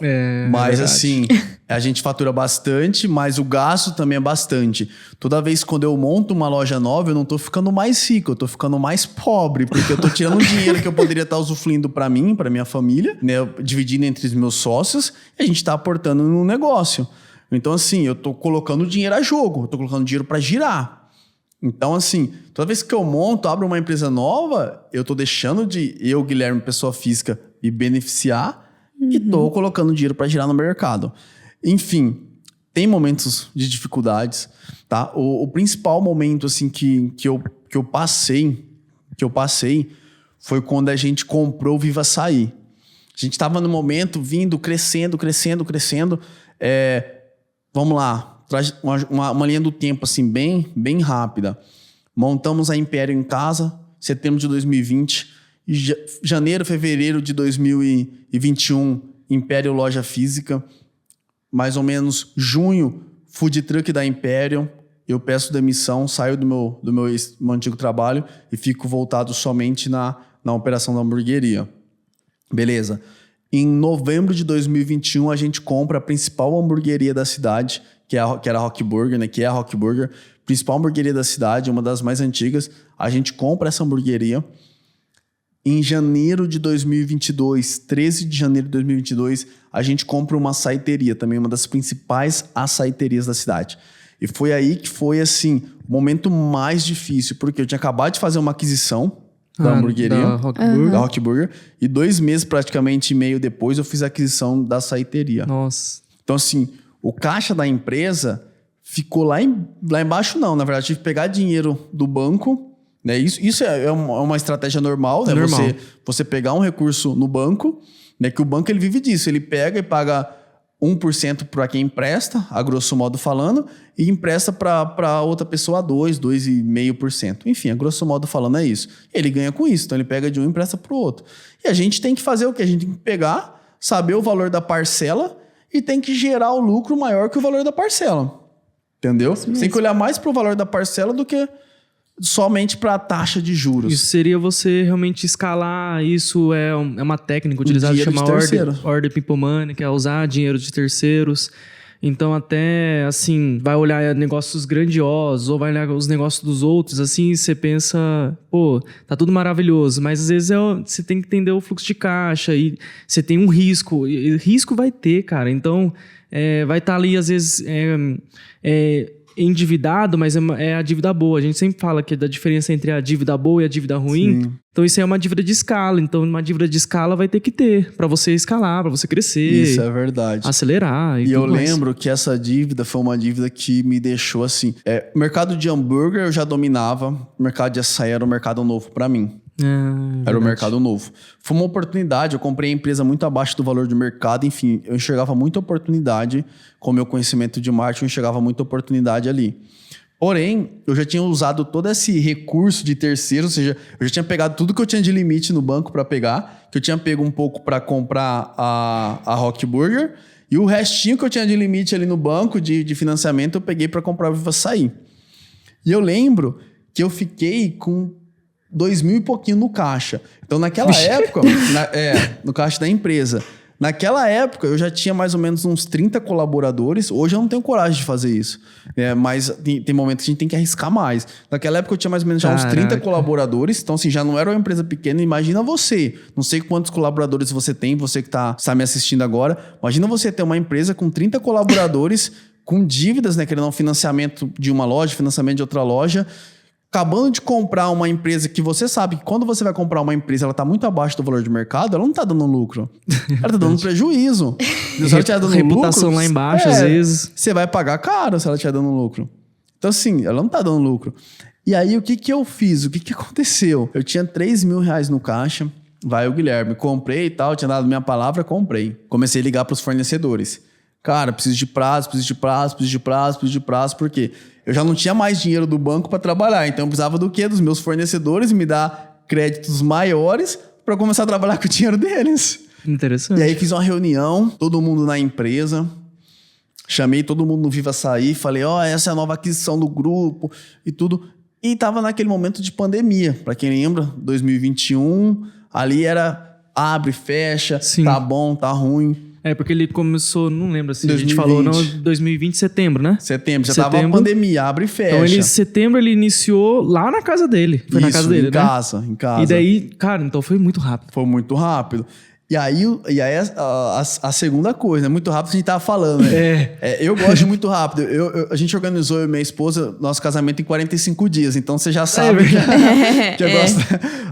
Mas assim, a gente fatura bastante, mas o gasto também é bastante. Toda vez quando eu monto uma loja nova, eu não tô ficando mais rico, eu tô ficando mais pobre, porque eu tô tirando dinheiro que eu poderia estar usufruindo pra mim, pra minha família, né? Dividindo entre os meus sócios, e a gente tá aportando no negócio. Então, assim, eu tô colocando dinheiro a jogo, eu tô colocando dinheiro pra girar. Então, assim, toda vez que eu monto, abro uma empresa nova, eu tô deixando de eu, Guilherme, pessoa física, me beneficiar e tô colocando dinheiro para girar no mercado. Enfim, tem momentos de dificuldades, tá? O principal momento, assim, que eu passei foi quando a gente comprou o Viva Açaí. A gente tava no momento vindo, crescendo. Vamos lá. Traz uma linha do tempo assim bem rápida. Montamos a Império em casa, setembro de 2020. Janeiro, fevereiro de 2021, Império loja física. Mais ou menos junho, food truck da Império. Eu peço demissão, saio do meu antigo trabalho e fico voltado somente na operação da hamburgueria. Beleza. Em novembro de 2021, a gente compra a principal hamburgueria da cidade, que era a Rock Burger, né? Que é a Rock Burger, principal hamburgueria da cidade, uma das mais antigas. A gente compra essa hamburgueria. Em janeiro de 2022, 13 de janeiro de 2022, a gente compra uma açaiteria, também uma das principais açaiterias da cidade. E foi aí que foi, assim, o momento mais difícil, porque eu tinha acabado de fazer uma aquisição da hamburgueria, da Rock Burger, e 2 meses, praticamente, e meio depois, eu fiz a aquisição da açaiteria. Nossa. Então, assim, o caixa da empresa ficou lá embaixo, não. Na verdade, tive que pegar dinheiro do banco, né? Isso é uma estratégia normal, né? Normal. Você pegar um recurso no banco, né? Que o banco ele vive disso. Ele pega e paga 1% para quem empresta, a grosso modo falando, e empresta para outra pessoa 2,5%. Enfim, a grosso modo falando é isso. Ele ganha com isso, então ele pega de um e empresta para o outro. E a gente tem que fazer o quê? A gente tem que pegar, saber o valor da parcela e tem que gerar o lucro maior que o valor da parcela. Entendeu? Você tem que olhar mais para o valor da parcela do que somente para a taxa de juros. Isso seria você realmente escalar, isso é uma técnica utilizada, Dinheiro chama de terceiro. Order People Money, que é usar dinheiro de terceiros. Então até, assim, vai olhar negócios grandiosos ou vai olhar os negócios dos outros, assim, você pensa, pô, tá tudo maravilhoso, mas às vezes você tem que entender o fluxo de caixa e você tem um risco, e risco vai ter, cara, então vai estar ali, às vezes, endividado, mas é a dívida boa. A gente sempre fala que da diferença entre a dívida boa e a dívida ruim. Sim. Então isso é uma dívida de escala. Então uma dívida de escala vai ter que ter para você escalar, para você crescer. Isso é verdade. Acelerar. E eu lembro que essa dívida foi uma dívida que me deixou assim. O mercado de hambúrguer eu já dominava. O mercado de açaí era um mercado novo para mim. Era o mercado novo. Foi uma oportunidade, eu comprei a empresa muito abaixo do valor de mercado, enfim, eu enxergava muita oportunidade, com o meu conhecimento de marketing, eu enxergava muita oportunidade ali. Porém, eu já tinha usado todo esse recurso de terceiro, ou seja, eu já tinha pegado tudo que eu tinha de limite no banco para pegar, que eu tinha pego um pouco para comprar a Rock Burger, e o restinho que eu tinha de limite ali no banco de financiamento, eu peguei para comprar o Viva Açaí. E eu lembro que eu fiquei com 2.000 e pouquinho no caixa. Então, naquela época, no caixa da empresa, naquela época eu já tinha mais ou menos uns 30 colaboradores. Hoje eu não tenho coragem de fazer isso. Mas tem momentos que a gente tem que arriscar mais. Naquela época eu tinha mais ou menos já uns 30 colaboradores. Então, assim, já não era uma empresa pequena. Imagina você. Não sei quantos colaboradores você tem, você que está me assistindo agora. Imagina você ter uma empresa com 30 colaboradores, com dívidas, né? Querendo um financiamento de uma loja, financiamento de outra loja. Acabando de comprar uma empresa que você sabe que quando você vai comprar uma empresa, ela está muito abaixo do valor de mercado, ela não está dando lucro. Ela está dando prejuízo. Se ela estiver dando reputação lucro, lá embaixo, às vezes. Você vai pagar caro se ela estiver dando lucro. Então, assim, ela não está dando lucro. E aí, o que eu fiz? O que aconteceu? Eu tinha 3 mil reais no caixa. Vai o Guilherme. Comprei e tal, tinha dado minha palavra, comprei. Comecei a ligar para os fornecedores. Cara, preciso de prazo, por quê? Eu já não tinha mais dinheiro do banco para trabalhar, então eu precisava do quê? Dos meus fornecedores me dar créditos maiores para começar a trabalhar com o dinheiro deles. Interessante. E aí fiz uma reunião, todo mundo na empresa, chamei todo mundo no Viva Açaí, falei, essa é a nova aquisição do grupo e tudo. E tava naquele momento de pandemia, para quem lembra, 2021, ali era abre, fecha, Sim. Tá bom, tá ruim. Porque ele começou, não lembro assim, 2020. a gente falou, não, 2020, setembro, né? Setembro, já tava a pandemia, abre e fecha. Então, setembro ele iniciou lá na casa dele. Foi na casa dele, em casa. E daí, cara, então foi muito rápido. Foi muito rápido. E aí a segunda coisa, né? Muito rápido a gente tava falando, né? Eu gosto de muito rápido. A gente organizou, eu e minha esposa, nosso casamento em 45 dias. Então você já sabe que eu gosto.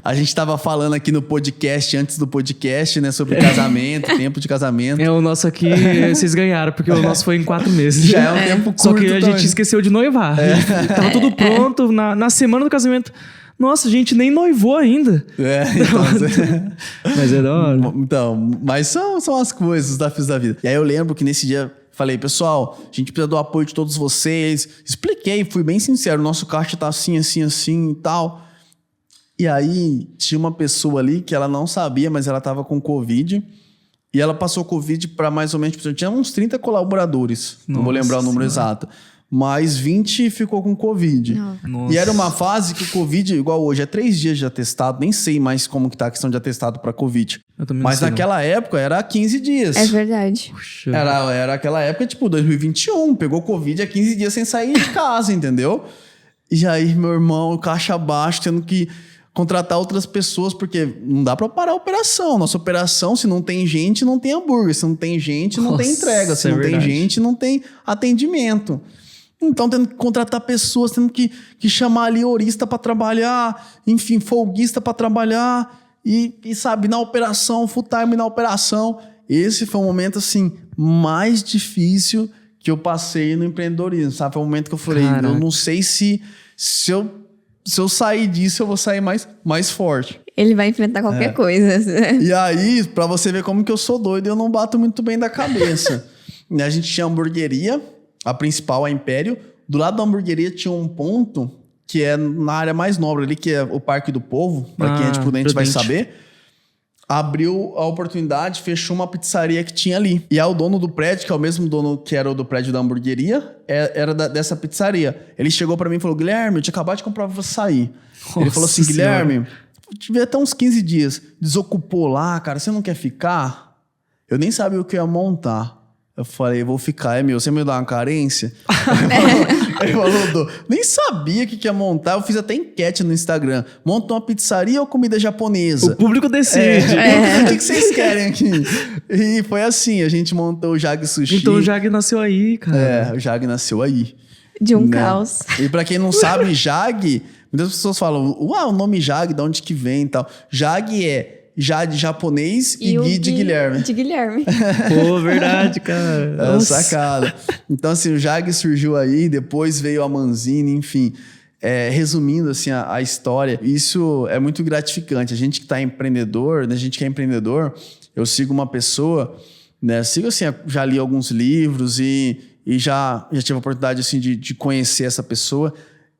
A gente tava falando aqui no podcast, antes do podcast, né? Sobre casamento, tempo de casamento. O nosso aqui, vocês ganharam, porque o nosso foi em 4 meses. Já é um tempo curto. Só que a gente esqueceu de noivar. Tava tudo pronto na semana do casamento. Nossa, a gente nem noivou ainda. Mas é da hora. Então, mas são as coisas, os desafios da vida. E aí eu lembro que nesse dia falei, pessoal, a gente precisa do apoio de todos vocês. Expliquei, fui bem sincero, o nosso caixa tá assim e tal. E aí tinha uma pessoa ali que ela não sabia, mas ela tava com Covid. E ela passou Covid para mais ou menos... Tinha uns 30 colaboradores, não vou lembrar o número exato. Mas 20 ficou com Covid. Nossa. E era uma fase que o Covid, igual hoje, é 3 dias de atestado. Nem sei mais como que tá a questão de atestado para Covid. Eu também não Mas sei, naquela época era 15 dias. É verdade. Puxa. Era aquela época, tipo, 2021. Pegou Covid há 15 dias sem sair de casa, entendeu? E aí, meu irmão, caixa baixo, tendo que contratar outras pessoas, porque não dá para parar a operação. Nossa operação, se não tem gente, não tem hambúrguer. Se não tem gente, não tem entrega. Se não tem gente, não tem atendimento. Então, tendo que contratar pessoas, tendo que chamar ali horista para trabalhar, enfim, folguista para trabalhar e, sabe, na operação, full time na operação. Esse foi o momento, assim, mais difícil que eu passei no empreendedorismo, sabe? Foi o momento que eu falei, eu não sei se eu sair disso, eu vou sair mais forte. Ele vai enfrentar qualquer coisa. E aí, pra você ver como que eu sou doido, eu não bato muito bem da cabeça. A gente tinha hamburgueria, a principal, a Império. Do lado da hamburgueria tinha um ponto que é na área mais nobre ali, que é o Parque do Povo, para quem é de Prudente vai saber. Abriu a oportunidade, fechou uma pizzaria que tinha ali. E aí o dono do prédio, que é o mesmo dono que era o do prédio da hamburgueria, era dessa pizzaria. Ele chegou para mim e falou, Guilherme, eu tinha acabado de comprar pra você sair. Ele falou assim, Guilherme, tive até uns 15 dias. Desocupou lá, cara, você não quer ficar? Eu nem sabia o que ia montar. Eu falei, vou ficar, você me dá uma carência? Ele falou, nem sabia o que ia montar. Eu fiz até enquete no Instagram. Monta uma pizzaria ou comida japonesa? O público decide. O que vocês querem aqui? E foi assim, a gente montou o Jag Sushi. Então o Jag nasceu aí, cara. O Jag nasceu aí. De um caos. E pra quem não sabe, Jag, muitas pessoas falam, o nome Jag, de onde que vem e tal. Jag é Jade japonês e Gui de Guilherme. De Guilherme. Pô, verdade, cara. É sacada. Então, assim, o Jag surgiu aí, depois veio a Manzini, enfim. Resumindo, assim, a história, isso é muito gratificante. A gente que tá empreendedor, né, a gente que é empreendedor, eu sigo uma pessoa, né, sigo assim, já li alguns livros e já tive a oportunidade, assim, de conhecer essa pessoa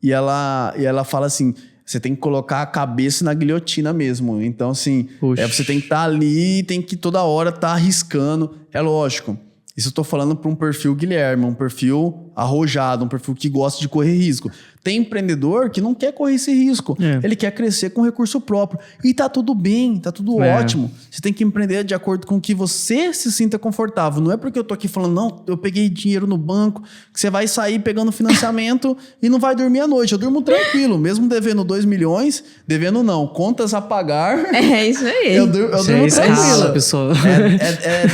e ela fala assim, você tem que colocar a cabeça na guilhotina mesmo. Então, assim, você tem que estar ali, tem que toda hora estar arriscando. É lógico. Isso eu tô falando para um perfil Guilherme, um perfil arrojado, um perfil que gosta de correr risco. Tem empreendedor que não quer correr esse risco. Ele quer crescer com recurso próprio. E tá tudo bem, tá tudo ótimo. Você tem que empreender de acordo com o que você se sinta confortável. Não é porque eu tô aqui falando, não, eu peguei dinheiro no banco, que você vai sair pegando financiamento e não vai dormir à noite. Eu durmo tranquilo, mesmo devendo 2 milhões, devendo não, contas a pagar. É isso aí. Eu durmo tranquilo. Pessoal.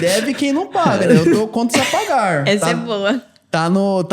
Deve quem não paga, né? Eu dou contas a pagar. Essa é boa. Tá no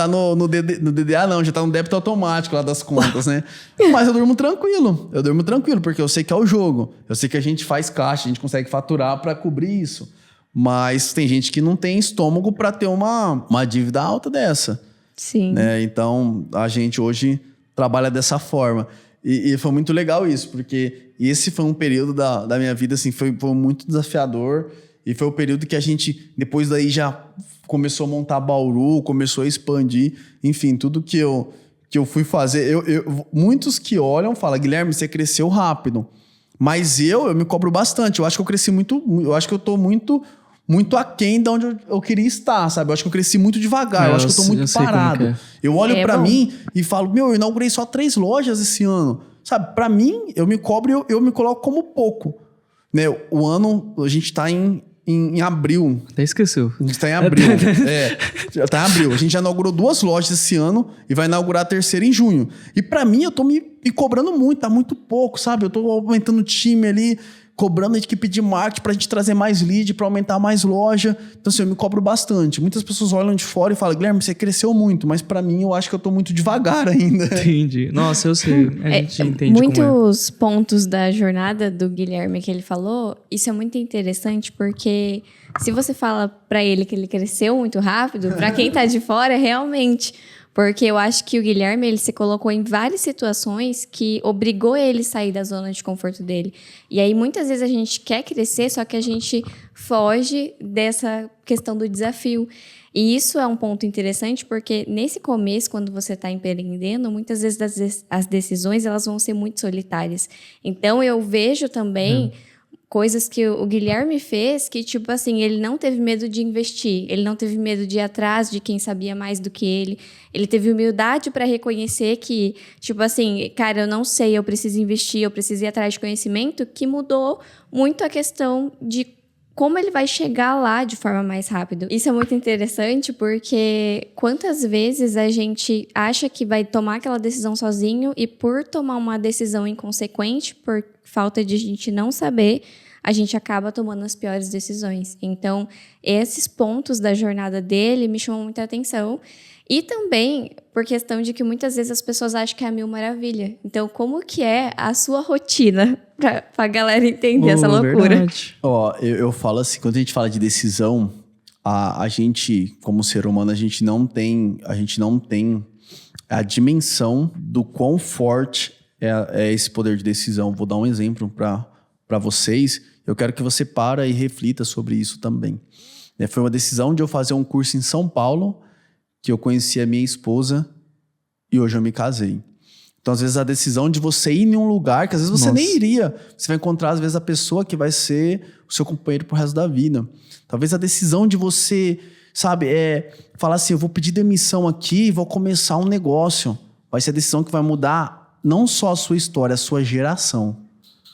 DDA não, já tá no débito automático lá das contas, né? Mas eu durmo tranquilo, porque eu sei que é o jogo. Eu sei que a gente faz caixa, a gente consegue faturar para cobrir isso. Mas tem gente que não tem estômago para ter uma dívida alta dessa. Sim. Né? Então, a gente hoje trabalha dessa forma. E foi muito legal isso, porque esse foi um período da minha vida, assim, foi muito desafiador. E foi o período que a gente, depois daí, já começou a montar Bauru, começou a expandir. Enfim, tudo que eu fui fazer. Muitos que olham falam, Guilherme, você cresceu rápido. Mas eu me cobro bastante. Eu acho que eu cresci muito. Eu acho que eu tô muito aquém de onde eu queria estar, sabe? Eu acho que eu cresci muito devagar. Eu acho que eu tô muito parado. Eu olho pra mim e falo, eu inaugurei só 3 lojas esse ano. Sabe? Pra mim, eu me cobro e eu me coloco como pouco. Né? O ano, a gente tá em abril. Até esqueceu. A gente tá em abril. Já tá em abril. A gente já inaugurou 2 lojas esse ano e vai inaugurar a 3ª em junho. E pra mim, eu tô me cobrando muito, tá muito pouco, sabe? Eu tô aumentando o time ali, cobrando a equipe de marketing pra gente trazer mais lead, pra aumentar mais loja. Então, assim, eu me cobro bastante. Muitas pessoas olham de fora e falam, Guilherme, você cresceu muito, mas pra mim, eu acho que eu tô muito devagar ainda. Entendi. Nossa, eu sei. A gente entende muitos pontos da jornada do Guilherme que ele falou, isso é muito interessante, porque se você fala pra ele que ele cresceu muito rápido, pra quem tá de fora, realmente... Porque eu acho que o Guilherme, ele se colocou em várias situações que obrigou ele a sair da zona de conforto dele. E aí, muitas vezes, a gente quer crescer, só que a gente foge dessa questão do desafio. E isso é um ponto interessante, porque nesse começo, quando você está empreendendo, muitas vezes as decisões elas vão ser muito solitárias. Então, eu vejo também... coisas que o Guilherme fez que, tipo assim, ele não teve medo de investir, ele não teve medo de ir atrás de quem sabia mais do que ele teve humildade para reconhecer que, tipo assim, cara, eu não sei, eu preciso investir, eu preciso ir atrás de conhecimento, que mudou muito a questão de como ele vai chegar lá de forma mais rápida. Isso é muito interessante porque quantas vezes a gente acha que vai tomar aquela decisão sozinho e por tomar uma decisão inconsequente, por falta de a gente não saber, a gente acaba tomando as piores decisões. Então, esses pontos da jornada dele me chamam muita atenção. E também por questão de que muitas vezes as pessoas acham que é a mil maravilha. Então, como que é a sua rotina pra galera entender essa loucura? Eu falo assim, quando a gente fala de decisão, a gente, como ser humano, a gente não tem a dimensão do quão forte é esse poder de decisão. Vou dar um exemplo para vocês. Eu quero que você pare e reflita sobre isso também. Foi uma decisão de eu fazer um curso em São Paulo, que eu conheci a minha esposa e hoje eu me casei. Então, às vezes, a decisão de você ir em um lugar que às vezes você nem iria. Você vai encontrar, às vezes, a pessoa que vai ser o seu companheiro pro resto da vida. Talvez a decisão de você, sabe, falar assim, eu vou pedir demissão aqui e vou começar um negócio. Vai ser a decisão que vai mudar não só a sua história, a sua geração.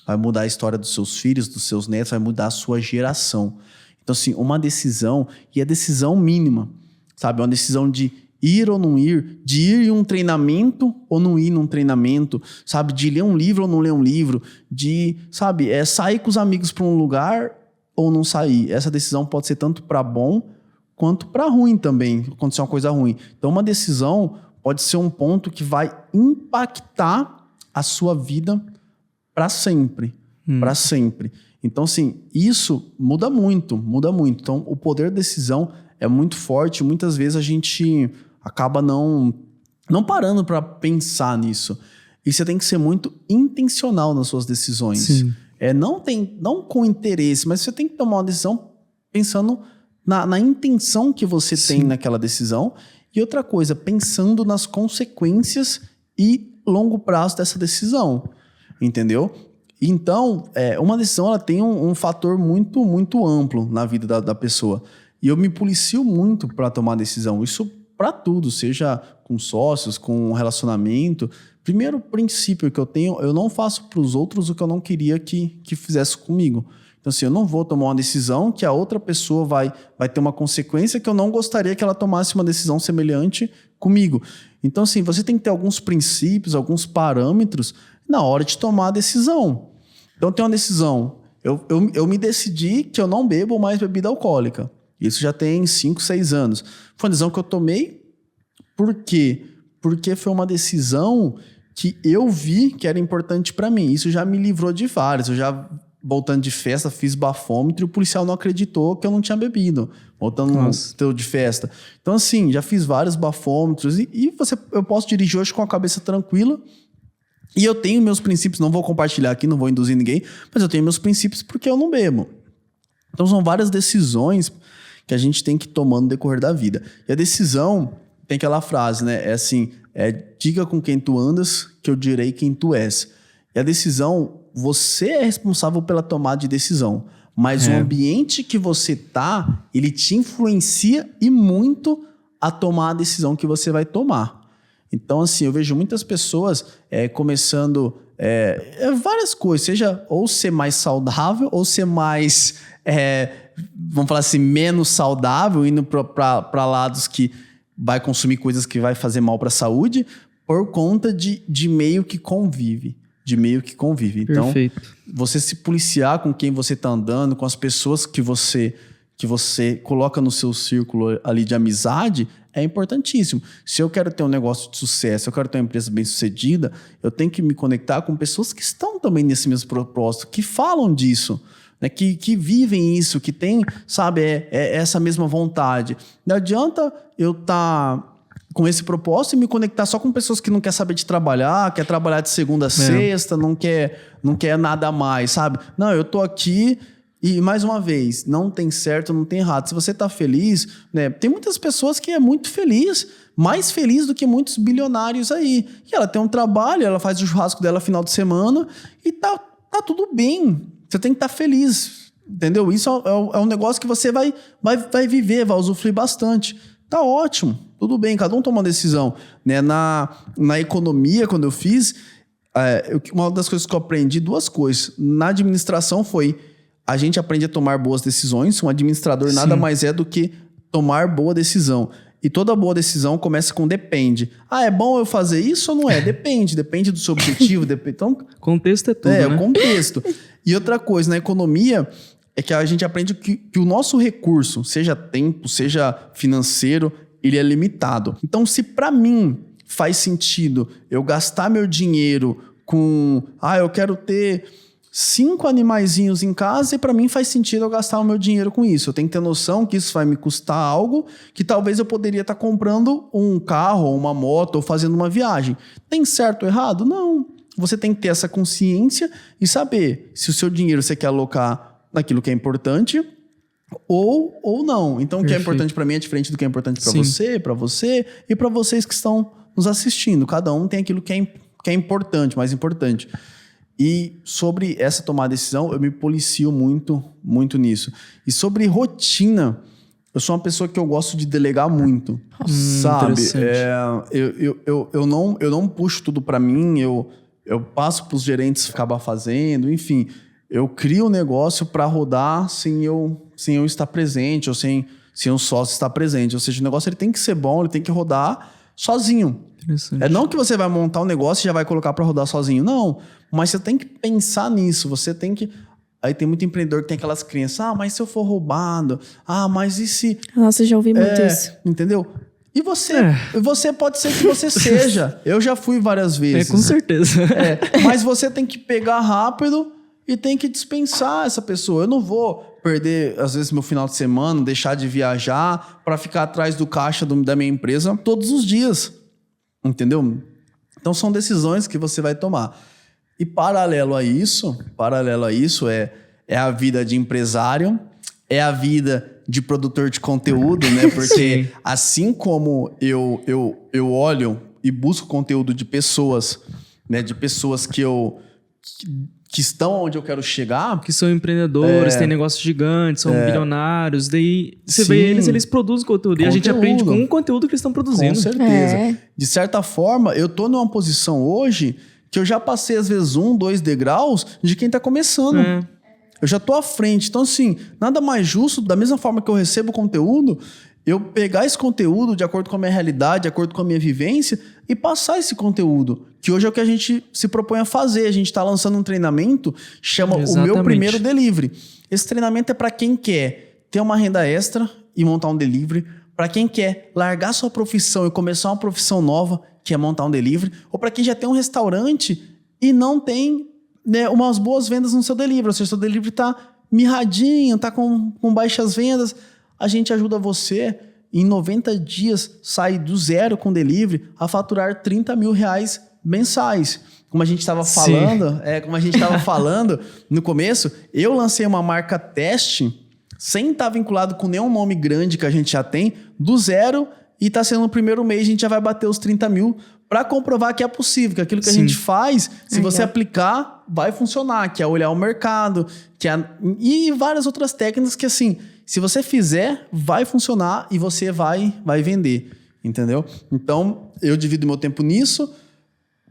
Vai mudar a história dos seus filhos, dos seus netos, vai mudar a sua geração. Então, assim, uma decisão, e a decisão mínima, sabe? Uma decisão de ir ou não ir, de ir em um treinamento ou não ir num treinamento, sabe? De ler um livro ou não ler um livro, de, sabe, sair com os amigos para um lugar ou não sair. Essa decisão pode ser tanto para bom quanto para ruim também, acontecer uma coisa ruim. Então, uma decisão pode ser um ponto que vai impactar a sua vida para sempre. Para sempre. Então, assim, isso muda muito. Então, o poder de decisão é muito forte. Muitas vezes a gente acaba não parando para pensar nisso. E você tem que ser muito intencional nas suas decisões. Sim. Não com interesse, mas você tem que tomar uma decisão pensando na intenção que você tem naquela decisão. E outra coisa, pensando nas consequências e longo prazo dessa decisão. Entendeu? Então, uma decisão ela tem um fator muito, muito amplo na vida da pessoa. E eu me policio muito para tomar decisão. Isso para tudo, seja com sócios, com relacionamento. Primeiro princípio que eu tenho, eu não faço para os outros o que eu não queria que fizesse comigo. Então, assim, eu não vou tomar uma decisão que a outra pessoa vai ter uma consequência que eu não gostaria que ela tomasse uma decisão semelhante comigo. Então, assim, você tem que ter alguns princípios, alguns parâmetros na hora de tomar a decisão. Então, tem uma decisão. Eu me decidi que eu não bebo mais bebida alcoólica. Isso já tem 5, 6 anos. Foi uma decisão que eu tomei. Por quê? Porque foi uma decisão que eu vi que era importante para mim. Isso já me livrou de várias. Eu já, voltando de festa, fiz bafômetro e o policial não acreditou que eu não tinha bebido. Voltando de festa. Então, assim, já fiz vários bafômetros. Eu posso dirigir hoje com a cabeça tranquila. E eu tenho meus princípios, não vou compartilhar aqui, não vou induzir ninguém, mas eu tenho meus princípios porque eu não bebo. Então são várias decisões que a gente tem que ir tomando no decorrer da vida. E a decisão, tem aquela frase, né? É assim, diga com quem tu andas, que eu direi quem tu és. E a decisão, você é responsável pela tomada de decisão. Mas o ambiente que você tá, ele te influencia e muito a tomar a decisão que você vai tomar. Então, assim, eu vejo muitas pessoas começando várias coisas, seja ou ser mais saudável ou ser mais, vamos falar assim, menos saudável, indo para lados que vai consumir coisas que vai fazer mal para a saúde, por conta de meio que convive. Então, perfeito. Você se policiar com quem você está andando, com as pessoas que você coloca no seu círculo ali de amizade, é importantíssimo. Se eu quero ter um negócio de sucesso, eu quero ter uma empresa bem-sucedida, eu tenho que me conectar com pessoas que estão também nesse mesmo propósito, que falam disso, né? Que vivem isso, que têm, sabe, essa mesma vontade. Não adianta eu estar com esse propósito e me conectar só com pessoas que não querem saber de trabalhar, quer trabalhar de segunda a sexta, não quer nada mais, sabe? Não, eu tô aqui e, mais uma vez, não tem certo, não tem errado. Se você tá feliz, né? Tem muitas pessoas que é muito feliz, mais feliz do que muitos bilionários aí. E ela tem um trabalho, ela faz o churrasco dela final de semana e tá tudo bem. Você tem que estar feliz, entendeu? Isso é um negócio que você vai viver, vai usufruir bastante. Tá ótimo, tudo bem, cada um toma uma decisão. Né? Na economia, quando eu fiz, uma das coisas que eu aprendi, duas coisas. Na administração a gente aprende a tomar boas decisões. Um administrador nada mais é do que tomar boa decisão. E toda boa decisão começa com depende. É bom eu fazer isso ou não é? Depende do seu objetivo. Então, contexto é tudo, né? O contexto. E outra coisa, na economia, é que a gente aprende que o nosso recurso, seja tempo, seja financeiro, ele é limitado. Então, se para mim faz sentido eu gastar meu dinheiro com... eu quero ter 5 animaizinhos em casa e para mim faz sentido eu gastar o meu dinheiro com isso. Eu tenho que ter noção que isso vai me custar algo que talvez eu poderia estar comprando um carro, ou uma moto, ou fazendo uma viagem. Tem certo ou errado? Não. Você tem que ter essa consciência e saber se o seu dinheiro você quer alocar naquilo que é importante ou não. Então, o que é importante para mim é diferente do que é importante para você e para vocês que estão nos assistindo. Cada um tem aquilo que é importante, mais importante. E sobre essa tomada de decisão, eu me policio muito, muito nisso. E sobre rotina, eu sou uma pessoa que eu gosto de delegar muito, sabe? Eu não puxo tudo para mim, eu passo para os gerentes acabar fazendo, enfim. Eu crio um negócio para rodar sem eu estar presente ou sem o sócio estar presente. Ou seja, o negócio ele tem que ser bom, ele tem que rodar sozinho. Não que você vai montar um negócio e já vai colocar para rodar sozinho. Não, mas você tem que pensar nisso. Você tem que... Aí tem muito empreendedor que tem aquelas crenças. Mas se eu for roubado? Mas e se... Nossa, eu já ouvi muito isso. Entendeu? E você pode ser que você seja. Eu já fui várias vezes. Com certeza. Mas você tem que pegar rápido e tem que dispensar essa pessoa. Eu não vou perder, às vezes, meu final de semana, deixar de viajar para ficar atrás do caixa da minha empresa todos os dias. Entendeu? Então, são decisões que você vai tomar. E paralelo a isso é a vida de empresário, é a vida de produtor de conteúdo, né? Porque assim como eu olho e busco conteúdo de pessoas, né? De pessoas que estão onde eu quero chegar. Que são empreendedores, têm negócios gigantes, são bilionários. Daí você vê eles produzem conteúdo. E a gente aprende com o conteúdo que eles estão produzindo. Com certeza. De certa forma, eu tô numa posição hoje que eu já passei, às vezes, 1, 2 degraus de quem tá começando. Eu já tô à frente. Então, assim, nada mais justo, da mesma forma que eu recebo conteúdo, eu pegar esse conteúdo de acordo com a minha realidade, de acordo com a minha vivência e passar esse conteúdo, que hoje é o que a gente se propõe a fazer. A gente está lançando um treinamento, chama o Meu Primeiro Delivery. Esse treinamento é para quem quer ter uma renda extra e montar um delivery, para quem quer largar sua profissão e começar uma profissão nova, que é montar um delivery, ou para quem já tem um restaurante e não tem, né, umas boas vendas no seu delivery, ou seja, seu delivery está mirradinho, está com baixas vendas. A gente ajuda você, em 90 dias, sair do zero com delivery a faturar R$30 mil mensais. Como a gente estava falando, no começo, eu lancei uma marca teste sem estar vinculado com nenhum nome grande que a gente já tem, do zero, e tá sendo no primeiro mês, a gente já vai bater os 30 mil para comprovar que é possível, que aquilo que a gente faz, se você aplicar, vai funcionar, que é olhar o mercado, e várias outras técnicas que, assim, se você fizer, vai funcionar e você vai vender, entendeu? Então, eu divido meu tempo nisso.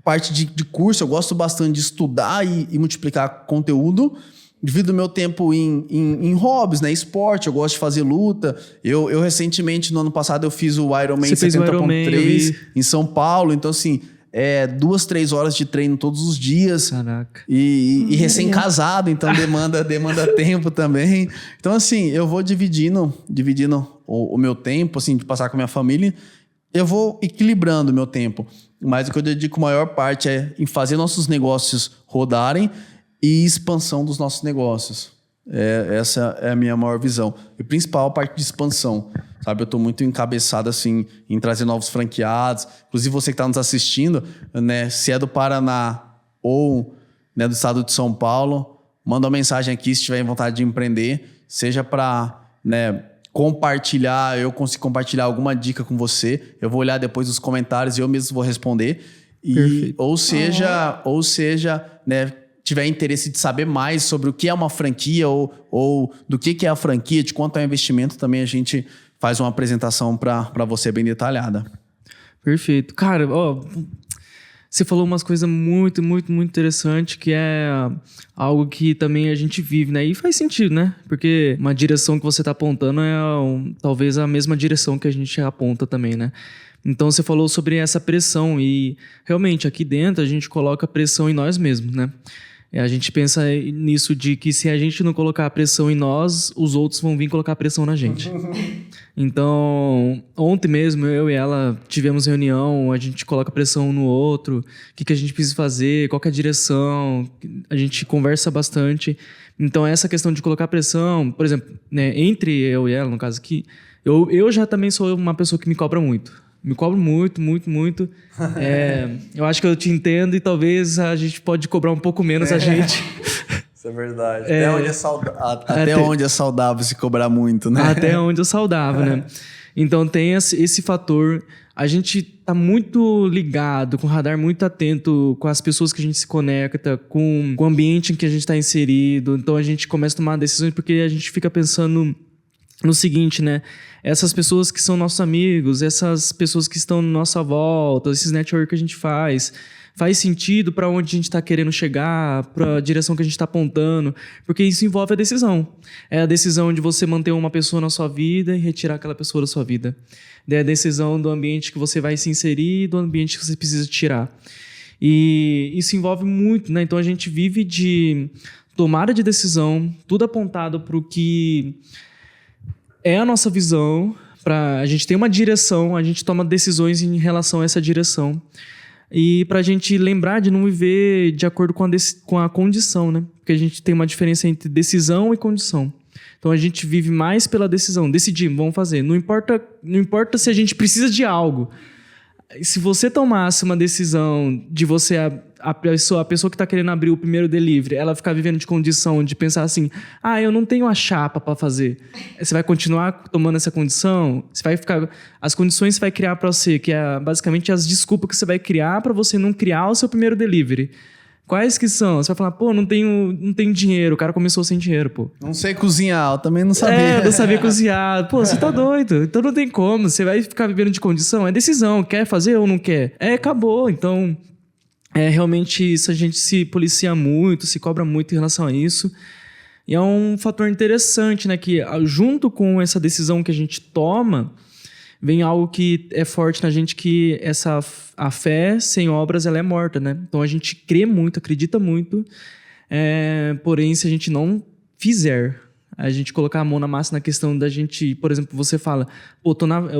Parte de curso, eu gosto bastante de estudar e multiplicar conteúdo. Divido meu tempo em hobbies, né? Esporte, eu gosto de fazer luta. Eu recentemente, no ano passado, eu fiz o Ironman 70.3 em São Paulo. Então, assim, 2-3 horas de treino todos os dias. Caraca. E recém-casado, então demanda tempo também. Então, assim, eu vou dividindo o meu tempo, assim, de passar com a minha família. Eu vou equilibrando o meu tempo. Mas o que eu dedico a maior parte é em fazer nossos negócios rodarem e expansão dos nossos negócios. Essa é a minha maior visão. E principal a parte de expansão. Sabe, eu estou muito encabeçado assim, em trazer novos franqueados. Inclusive você que está nos assistindo, né, se é do Paraná ou, né, do estado de São Paulo, manda uma mensagem aqui se tiver vontade de empreender. Seja para, né, compartilhar, eu consigo compartilhar alguma dica com você. Eu vou olhar depois os comentários e eu mesmo vou responder. Ou seja, né, tiver interesse de saber mais sobre o que é uma franquia ou do que é a franquia, de quanto é o investimento, também a gente faz uma apresentação para você bem detalhada. Perfeito. Cara, você falou umas coisas muito, muito, muito interessantes, que é algo que também a gente vive, né? E faz sentido, né? Porque uma direção que você está apontando é talvez a mesma direção que a gente aponta também, né? Então, você falou sobre essa pressão e realmente aqui dentro a gente coloca pressão em nós mesmos, né? A gente pensa nisso de que se a gente não colocar a pressão em nós, os outros vão vir colocar pressão na gente. Então, ontem mesmo, eu e ela tivemos reunião, a gente coloca pressão no outro, o que a gente precisa fazer, qual que é a direção, a gente conversa bastante. Então, essa questão de colocar pressão, por exemplo, né, entre eu e ela, no caso aqui, eu já também sou uma pessoa que me cobra muito. Me cobro muito, muito, muito. Eu acho que eu te entendo e talvez a gente pode cobrar um pouco menos a gente. Isso é verdade. Até onde é saudável se cobrar muito, né? Até onde é saudável, né? Então tem esse fator. A gente tá muito ligado, com o radar muito atento com as pessoas que a gente se conecta, com o ambiente em que a gente está inserido. Então a gente começa a tomar decisões porque a gente fica pensando no seguinte, né? Essas pessoas que são nossos amigos, essas pessoas que estão na nossa volta, esses network que a gente faz sentido para onde a gente está querendo chegar, para a direção que a gente está apontando, porque isso envolve a decisão. É a decisão de você manter uma pessoa na sua vida e retirar aquela pessoa da sua vida. É a decisão do ambiente que você vai se inserir e do ambiente que você precisa tirar. E isso envolve muito, né? Então a gente vive de tomada de decisão, tudo apontado para o que é a nossa visão, a gente tem uma direção, a gente toma decisões em relação a essa direção. E para a gente lembrar de não viver de acordo com a condição, né? Porque a gente tem uma diferença entre decisão e condição. Então a gente vive mais pela decisão. Decidimos, vamos fazer. Não importa se a gente precisa de algo. Se você tomasse uma decisão de você, a pessoa que está querendo abrir o primeiro delivery, ela ficar vivendo de condição de pensar assim, eu não tenho a chapa para fazer. Você vai continuar tomando essa condição? As condições que você vai criar para você, que é basicamente as desculpas que você vai criar para você não criar o seu primeiro delivery. Quais que são? Você vai falar, não tenho dinheiro. O cara começou sem dinheiro, pô. Não sei cozinhar, eu também não sabia. Eu não sabia cozinhar. Pô, você tá doido. Então não tem como. Você vai ficar vivendo de condição. É decisão. Quer fazer ou não quer? Acabou. Então, realmente isso a gente se policia muito, se cobra muito em relação a isso. E é um fator interessante, né? Que junto com essa decisão que a gente toma, vem algo que é forte na gente, que a fé sem obras ela é morta, né? Então a gente crê muito, acredita muito, porém se a gente não fizer, a gente colocar a mão na massa na questão da gente, por exemplo, você fala, eu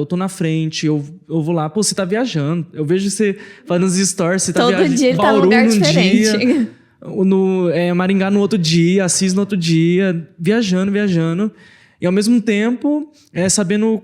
tô na frente, eu vou lá, você tá viajando, eu vejo você fazendo os stories, você tá viajando. Todo dia ele tá num lugar diferente. Maringá no outro dia, Assis no outro dia, viajando, e ao mesmo tempo sabendo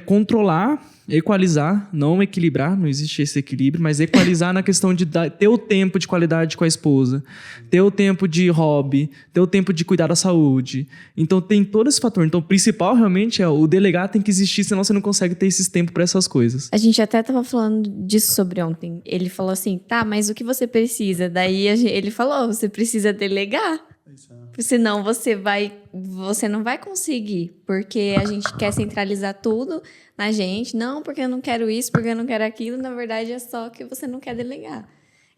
controlar, equalizar, não equilibrar, não existe esse equilíbrio, mas equalizar na questão de ter o tempo de qualidade com a esposa, ter o tempo de hobby, ter o tempo de cuidar da saúde. Então tem todo esse fator. Então o principal realmente é o delegar tem que existir, senão você não consegue ter esse tempo para essas coisas. A gente até tava falando disso sobre ontem. Ele falou assim, tá, mas o que você precisa? Daí ele falou, você precisa delegar. Senão você não vai conseguir, porque a gente quer centralizar tudo na gente. Não, porque eu não quero isso, porque eu não quero aquilo. Na verdade, é só que você não quer delegar.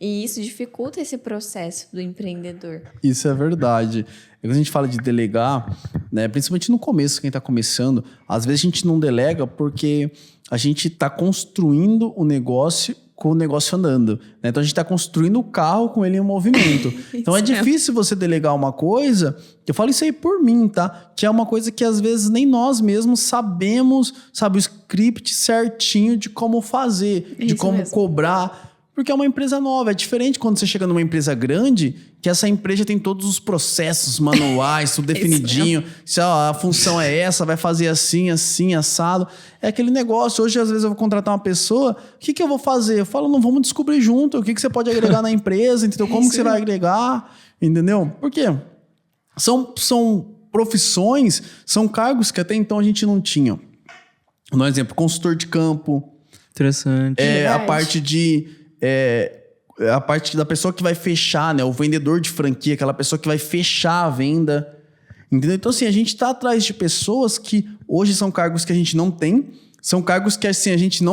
E isso dificulta esse processo do empreendedor. Isso é verdade. Quando a gente fala de delegar, né, principalmente no começo, quem está começando, às vezes a gente não delega porque a gente está construindo o negócio com o negócio andando, né? Então a gente está construindo o carro com ele em movimento. Então é difícil você delegar uma coisa, eu falo isso aí por mim, tá? Que é uma coisa que às vezes nem nós mesmos sabemos, sabe, o script certinho de como fazer, de como cobrar. Porque é uma empresa nova. É diferente quando você chega numa empresa grande, que essa empresa tem todos os processos manuais, tudo definidinho. Se a função é essa, vai fazer assim, assim, assado. É aquele negócio. Hoje, às vezes, eu vou contratar uma pessoa. O que eu vou fazer? Eu falo, não, vamos descobrir junto. O que você pode agregar na empresa, entendeu? Como que você vai agregar, entendeu? Por quê? São profissões, são cargos que até então a gente não tinha. Um exemplo, consultor de campo. Interessante. A parte da pessoa que vai fechar, né? O vendedor de franquia, aquela pessoa que vai fechar a venda. Entendeu? Então, assim, a gente tá atrás de pessoas que hoje são cargos que a gente não tem. São cargos que, assim, a gente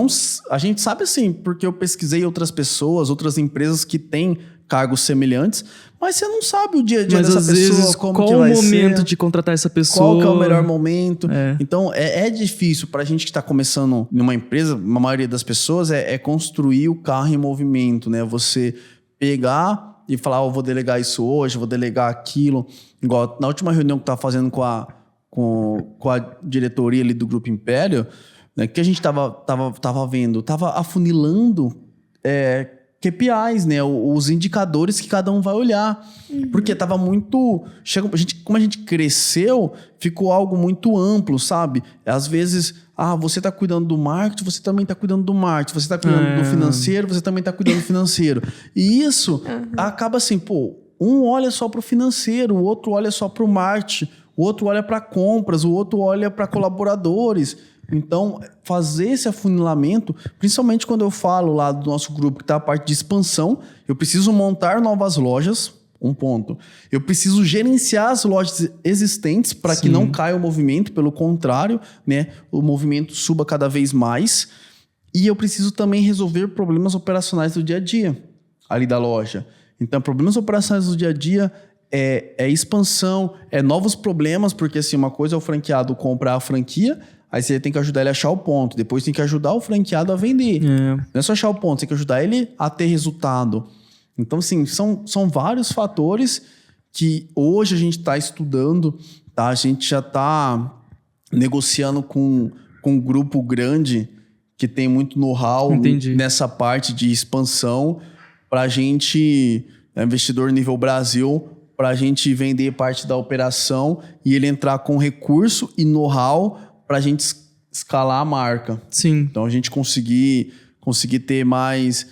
sabe, assim, porque eu pesquisei outras pessoas, outras empresas que têm cargos semelhantes, mas você não sabe o dia a dia dessa pessoa, vezes, como que vai ser. Qual o momento de contratar essa pessoa? Qual que é o melhor momento? Então, é difícil pra gente que tá começando numa empresa, a maioria das pessoas, é construir o carro em movimento, né? Você pegar e falar, eu vou delegar isso hoje, vou delegar aquilo. Igual na última reunião que eu tava fazendo com a diretoria ali do Grupo Império, né, que a gente tava vendo, tava afunilando KPIs, né? Os indicadores que cada um vai olhar. Porque tava muito... como a gente cresceu, ficou algo muito amplo, sabe? Às vezes, você tá cuidando do marketing, você também tá cuidando do marketing. Você tá cuidando do financeiro, você também tá cuidando do financeiro. E isso acaba assim, um olha só pro financeiro, o outro olha só pro marketing, o outro olha para compras, o outro olha para colaboradores. Então, fazer esse afunilamento, principalmente quando eu falo lá do nosso grupo, que está a parte de expansão, eu preciso montar novas lojas, um ponto. Eu preciso gerenciar as lojas existentes para que não caia o movimento, pelo contrário, né, o movimento suba cada vez mais. E eu preciso também resolver problemas operacionais do dia a dia, ali da loja. Então, problemas operacionais do dia a dia é expansão, é novos problemas, porque assim, uma coisa é o franqueado comprar a franquia, aí você tem que ajudar ele a achar o ponto. Depois tem que ajudar o franqueado a vender. Não é só achar o ponto, você tem que ajudar ele a ter resultado. Então, assim, são vários fatores que hoje a gente está estudando, tá? A gente já está negociando com um grupo grande que tem muito know-how nessa parte de expansão para a gente, investidor nível Brasil, para a gente vender parte da operação e ele entrar com recurso e know-how para a gente escalar a marca. Sim. Então, a gente conseguir ter mais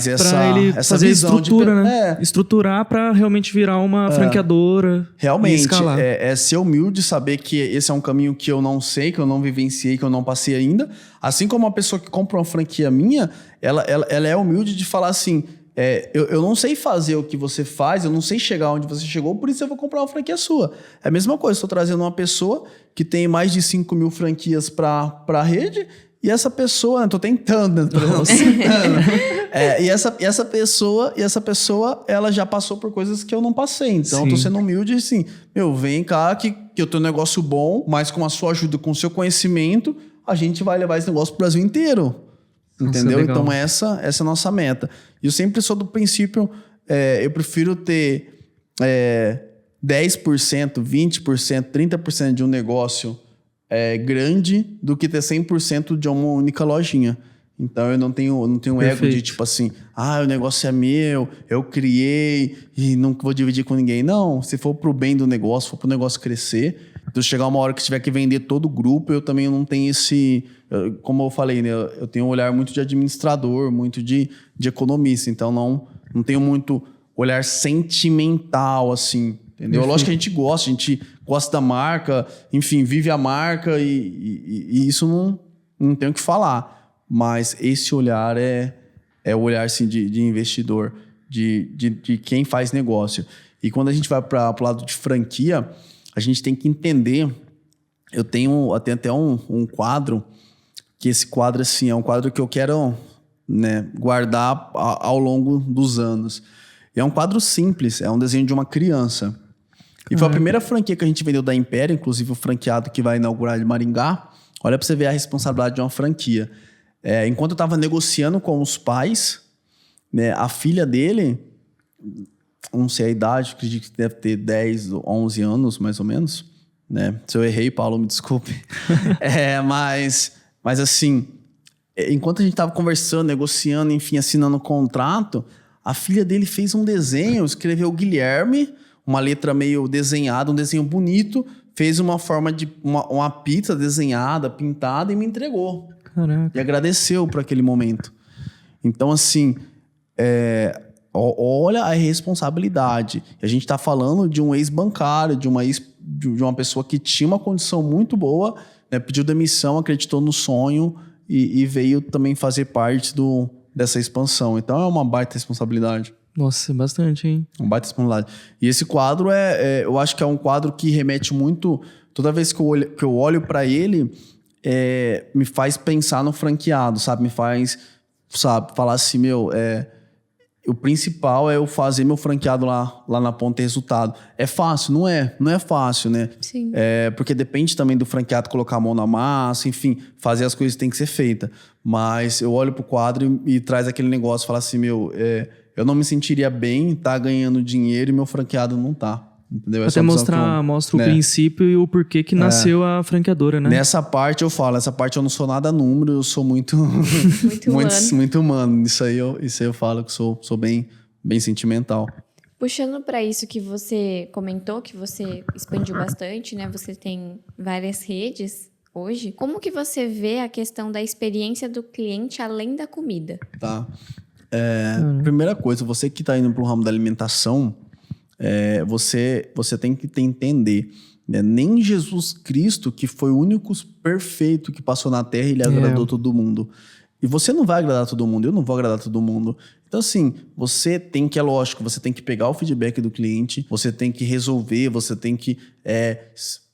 essa fazer visão estrutura, né? Estruturar para realmente virar uma franqueadora. Realmente, e escalar. Ser humilde, saber que esse é um caminho que eu não sei, que eu não vivenciei, que eu não passei ainda. Assim como uma pessoa que compra uma franquia minha, ela é humilde de falar assim... eu não sei fazer o que você faz, eu não sei chegar onde você chegou, por isso eu vou comprar uma franquia sua. É a mesma coisa, estou trazendo uma pessoa que tem mais de 5 mil franquias para a rede, e essa pessoa, estou tentando, e essa pessoa, ela já passou por coisas que eu não passei. Então, eu estou sendo humilde assim, vem cá que eu tenho um negócio bom, mas com a sua ajuda, com o seu conhecimento, a gente vai levar esse negócio pro Brasil inteiro. Entendeu? Então, essa é a nossa meta. E eu sempre sou do princípio, eu prefiro ter 10%, 20%, 30% de um negócio grande do que ter 100% de uma única lojinha. Então, eu não tenho ego de tipo assim, o negócio é meu, eu criei e não vou dividir com ninguém. Não, se for pro bem do negócio, for pro negócio crescer, Então, chegar uma hora que tiver que vender todo o grupo, eu também não tenho esse... Como eu falei, né? Eu tenho um olhar muito de administrador, muito de economista. Então, não tenho muito olhar sentimental, assim. Entendeu? Lógico que a gente gosta da marca, enfim, vive a marca e isso não tem o que falar. Mas esse olhar é o olhar, assim, de investidor, de quem faz negócio. E quando a gente vai para o lado de franquia, a gente tem que entender... Eu tenho até um quadro, que esse quadro, assim, é um quadro que eu quero, né, guardar ao longo dos anos. E é um quadro simples, é um desenho de uma criança. E foi a primeira franquia que a gente vendeu da Império, inclusive o franqueado que vai inaugurar de Maringá. Olha para você ver a responsabilidade de uma franquia. Enquanto eu estava negociando com os pais, né, a filha dele, não sei a idade, acredito que deve ter 10 ou 11 anos, mais ou menos. Né? Se eu errei, Paulo, me desculpe. Mas assim, enquanto a gente estava conversando, negociando, enfim, assinando o contrato, a filha dele fez um desenho, escreveu Guilherme, uma letra meio desenhada, um desenho bonito, fez uma forma de uma pizza desenhada, pintada e me entregou. Caraca. E agradeceu por aquele momento. Então, assim, olha a responsabilidade. A gente está falando de um ex-bancário, de uma pessoa que tinha uma condição muito boa, né, pediu demissão, acreditou no sonho e veio também fazer parte dessa expansão. Então, é uma baita responsabilidade. Nossa, bastante, hein? Uma baita responsabilidade. E esse quadro, eu acho que é um quadro que remete muito... Toda vez que eu olho para ele, me faz pensar no franqueado, sabe? Me faz, sabe, falar assim, o principal é eu fazer meu franqueado lá na ponta ter resultado. É fácil? Não é. Não é fácil, né? Sim. Porque depende também do franqueado colocar a mão na massa, enfim, fazer as coisas que tem que ser feitas. Mas eu olho pro quadro e traz aquele negócio, fala assim, eu não me sentiria bem tá ganhando dinheiro e meu franqueado não tá. Entendeu? Até mostra o princípio e o porquê que nasceu a franqueadora, né? Nessa parte eu não sou nada número, eu sou muito muito humano. Isso aí eu falo que sou bem sentimental. Puxando para isso que você comentou, que você expandiu bastante, né? Você tem várias redes hoje. Como que você vê a questão da experiência do cliente além da comida? Tá. Primeira coisa, você que está indo para o ramo da alimentação, você tem que entender, né? Nem Jesus Cristo, que foi o único perfeito que passou na Terra, ele agradou todo mundo. E você não vai agradar todo mundo, eu não vou agradar todo mundo. Então, assim, você tem que, é lógico, você tem que pegar o feedback do cliente, você tem que resolver, você tem que,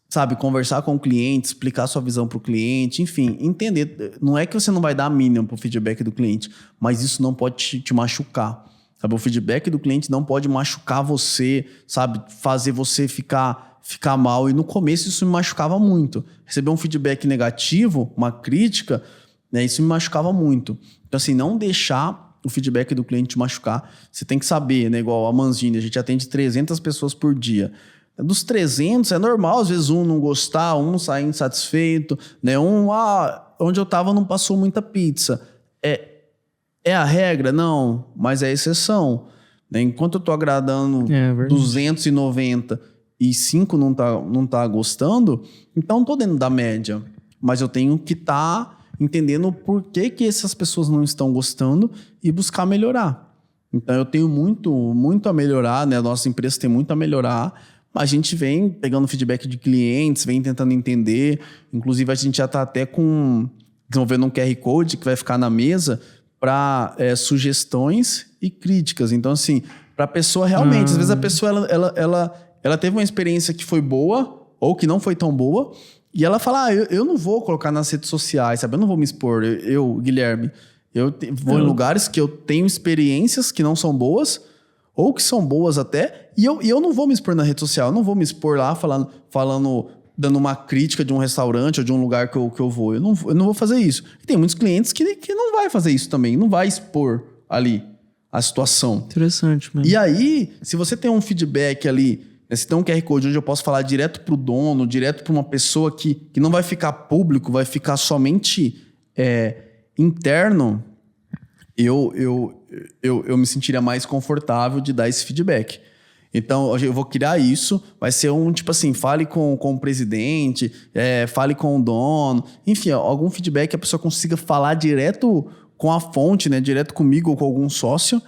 sabe, conversar com o cliente, explicar a sua visão para o cliente, enfim, entender. Não é que você não vai dar a mínima para o feedback do cliente, mas isso não pode te machucar. Sabe, o feedback do cliente não pode machucar você, sabe, fazer você ficar mal. E no começo isso me machucava muito. Receber um feedback negativo, uma crítica, né, isso me machucava muito. Então, assim, não deixar o feedback do cliente te machucar. Você tem que saber, né, igual a Manzini, a gente atende 300 pessoas por dia. Dos 300, é normal, às vezes um não gostar, um sair insatisfeito, né, onde eu tava não passou muita pizza. É a regra? Não, mas é a exceção. Né? Enquanto eu tô agradando 290 e 5 não tá gostando, então eu tô dentro da média. Mas eu tenho que estar entendendo por que essas pessoas não estão gostando e buscar melhorar. Então eu tenho muito a melhorar, né? A nossa empresa tem muito a melhorar. A gente vem pegando feedback de clientes, vem tentando entender. Inclusive a gente já está até desenvolvendo um QR Code que vai ficar na mesa para sugestões e críticas. Então, assim, para a pessoa realmente... Às vezes a pessoa ela teve uma experiência que foi boa ou que não foi tão boa e ela fala, eu não vou colocar nas redes sociais, sabe? Eu não vou me expor. Guilherme, vou em lugares que eu tenho experiências que não são boas ou que são boas até e eu não vou me expor na rede social. Eu não vou me expor lá falando dando uma crítica de um restaurante ou de um lugar que eu vou. Eu não vou fazer isso. E tem muitos clientes que não vai fazer isso também. Não vai expor ali a situação. Interessante, mano. E aí, se você tem um feedback ali, né, se tem um QR Code onde eu posso falar direto pro dono, direto para uma pessoa que não vai ficar público, vai ficar somente interno, eu me sentiria mais confortável de dar esse feedback. Então, eu vou criar isso, vai ser tipo assim, fale com o presidente, fale com o dono, enfim, algum feedback que a pessoa consiga falar direto com a fonte, né, direto comigo ou com algum sócio,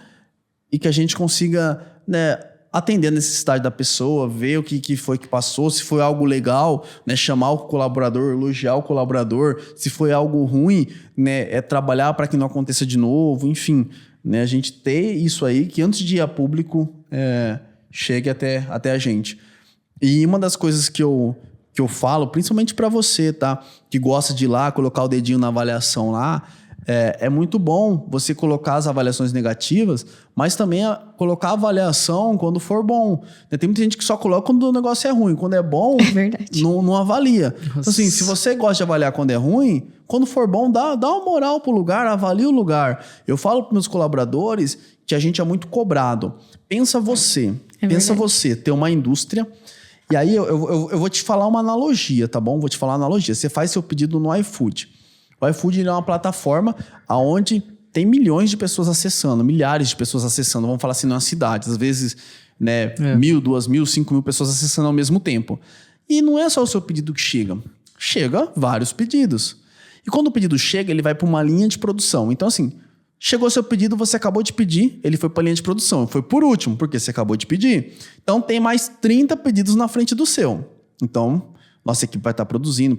e que a gente consiga, né, atender a necessidade da pessoa, ver o que foi que passou, se foi algo legal, né, chamar o colaborador, elogiar o colaborador, se foi algo ruim, né, trabalhar para que não aconteça de novo, enfim, né, a gente ter isso aí, que antes de ir a público, chegue até a gente. E uma das coisas que eu falo, principalmente para você, tá, que gosta de ir lá, colocar o dedinho na avaliação lá, é muito bom você colocar as avaliações negativas, mas também colocar a avaliação quando for bom. Tem muita gente que só coloca quando o negócio é ruim. Quando é bom, não avalia. Então, assim, se você gosta de avaliar quando é ruim, quando for bom, dá uma moral pro lugar, avalia o lugar. Eu falo para meus colaboradores que a gente é muito cobrado. Pensa você ter uma indústria. E aí eu vou te falar uma analogia, tá bom? Vou te falar uma analogia. Você faz seu pedido no iFood. O iFood é uma plataforma onde tem milhões de pessoas acessando, milhares de pessoas acessando, vamos falar assim, nas cidades. Às vezes, né, 1.000, 2.000, 5.000 pessoas acessando ao mesmo tempo. E não é só o seu pedido que chega. Chega vários pedidos. E quando o pedido chega, ele vai para uma linha de produção. Então, assim, chegou seu pedido, você acabou de pedir, ele foi para a linha de produção. Foi por último, porque você acabou de pedir. Então, tem mais 30 pedidos na frente do seu. Então, nossa equipe vai estar produzindo.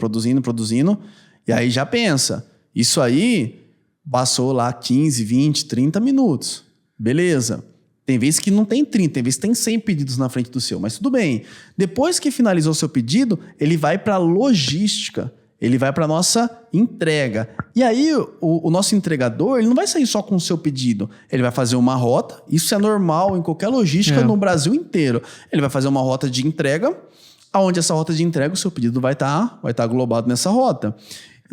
E aí já pensa, isso aí passou lá 15, 20, 30 minutos. Beleza. Tem vezes que não tem 30, tem vezes que tem 100 pedidos na frente do seu, mas tudo bem. Depois que finalizou o seu pedido, ele vai para a logística, ele vai para a nossa entrega. E aí o nosso entregador, ele não vai sair só com o seu pedido, ele vai fazer uma rota, isso é normal em qualquer logística no Brasil inteiro. Ele vai fazer uma rota de entrega, aonde essa rota de entrega, o seu pedido vai estar englobado nessa rota.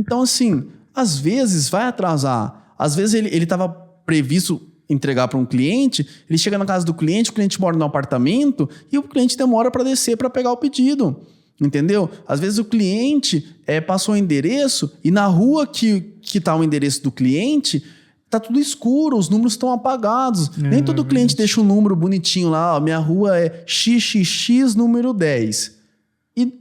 Então, assim, às vezes vai atrasar. Às vezes ele estava previsto entregar para um cliente, ele chega na casa do cliente, o cliente mora no apartamento e o cliente demora para descer para pegar o pedido. Entendeu? Às vezes o cliente passou o endereço e na rua que está o endereço do cliente, tá tudo escuro, os números estão apagados. Nem todo cliente deixa um número bonitinho lá, ó, minha rua é XXX número 10.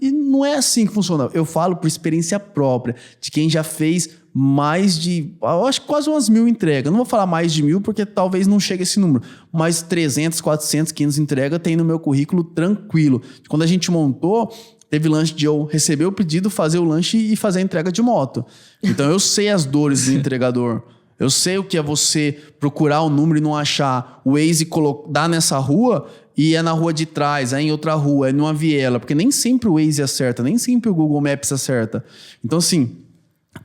E não é assim que funciona. Eu falo por experiência própria, de quem já fez mais de, eu acho que quase umas 1.000 entregas. Não vou falar mais de 1.000, porque talvez não chegue esse número. Mas 300, 400, 500 entregas tem no meu currículo tranquilo. Quando a gente montou, teve lanche de eu receber o pedido, fazer o lanche e fazer a entrega de moto. Então eu sei as dores do entregador. Eu sei o que é você procurar o número e não achar. O Waze dar nessa rua e é na rua de trás, é em outra rua, é numa viela. Porque nem sempre o Waze acerta, nem sempre o Google Maps acerta. Então, assim,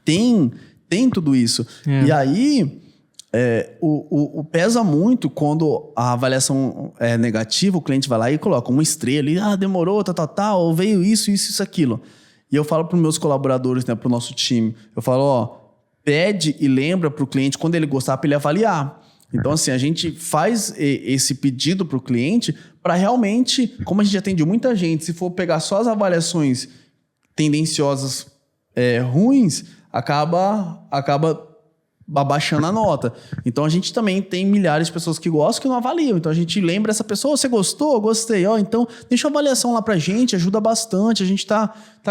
tem tudo isso. E aí, pesa muito quando a avaliação é negativa, o cliente vai lá e coloca uma estrela e demorou, ou veio isso, aquilo. E eu falo para os meus colaboradores, né, para o nosso time, eu falo, pede e lembra para o cliente, quando ele gostar, para ele avaliar. Então, assim, a gente faz esse pedido para o cliente para realmente, como a gente atende muita gente, se for pegar só as avaliações tendenciosas ruins, acaba abaixando a nota. Então, a gente também tem milhares de pessoas que gostam que não avaliam. Então, a gente lembra essa pessoa, você gostou? Gostei. Então, deixa a avaliação lá pra gente, ajuda bastante. A gente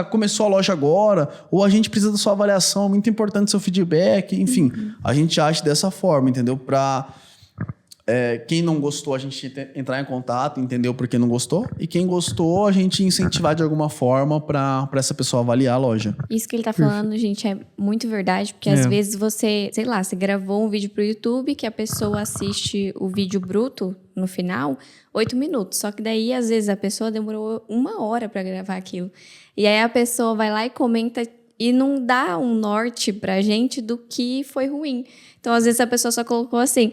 começou a loja agora, ou a gente precisa da sua avaliação, muito importante seu feedback. Enfim, a gente age dessa forma, entendeu? Pra quem não gostou, a gente entrar em contato, entender por que não gostou. E quem gostou, a gente incentivar de alguma forma para essa pessoa avaliar a loja. Isso que ele tá falando, gente, é muito verdade. Porque às vezes você gravou um vídeo pro YouTube que a pessoa assiste o vídeo bruto no final, 8 minutos. Só que daí, às vezes, a pessoa demorou 1 hora para gravar aquilo. E aí a pessoa vai lá e comenta e não dá um norte pra gente do que foi ruim. Então, às vezes, a pessoa só colocou assim,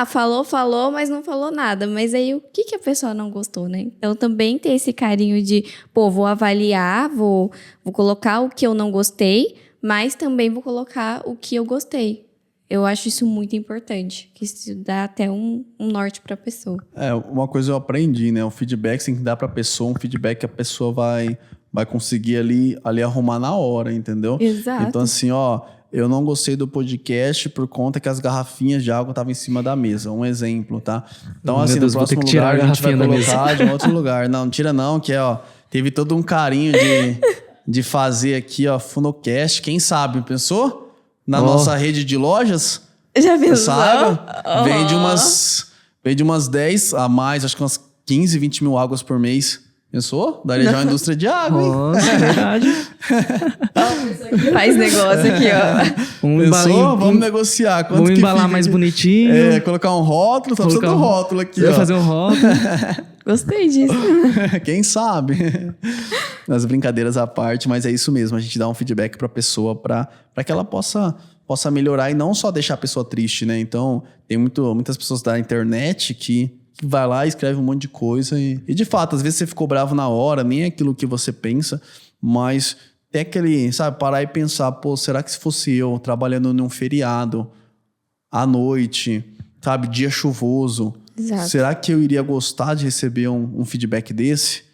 falou, mas não falou nada. Mas aí, o que a pessoa não gostou, né? Então, também tem esse carinho de, vou avaliar, vou colocar o que eu não gostei, mas também vou colocar o que eu gostei. Eu acho isso muito importante, que isso dá até um norte pra pessoa. Uma coisa eu aprendi, né? O feedback você tem que dar pra pessoa, um feedback que a pessoa vai conseguir ali arrumar na hora, entendeu? Exato. Então, assim, eu não gostei do podcast por conta que as garrafinhas de água estavam em cima da mesa. Um exemplo, tá? Então, assim, no próximo lugar a gente vai colocar de um outro lugar. Não tira não, que teve todo um carinho de fazer aqui, Funocast. Quem sabe, pensou? Na nossa rede de lojas. Já pensou? Essa água vende umas 10 a mais, acho que umas 15, 20 mil águas por mês. Pensou? Daria já uma indústria de água, hein? Nossa, é verdade. Faz negócio aqui, Pensou? Vamos negociar. Quanto vamos que embalar fica mais aqui? bonitinho. Colocar um rótulo. Só precisa do rótulo aqui, Vai fazer um rótulo. Gostei disso. Quem sabe? Nas brincadeiras à parte, mas é isso mesmo. A gente dá um feedback pra pessoa pra que ela possa melhorar e não só deixar a pessoa triste, né? Então, tem muitas pessoas da internet que vai lá e escreve um monte de coisa e de fato, às vezes você ficou bravo na hora, nem é aquilo que você pensa, mas tem aquele, sabe, parar e pensar, pô, será que se fosse eu trabalhando num feriado, à noite, sabe, dia chuvoso, Exato. Será que eu iria gostar de receber um feedback desse?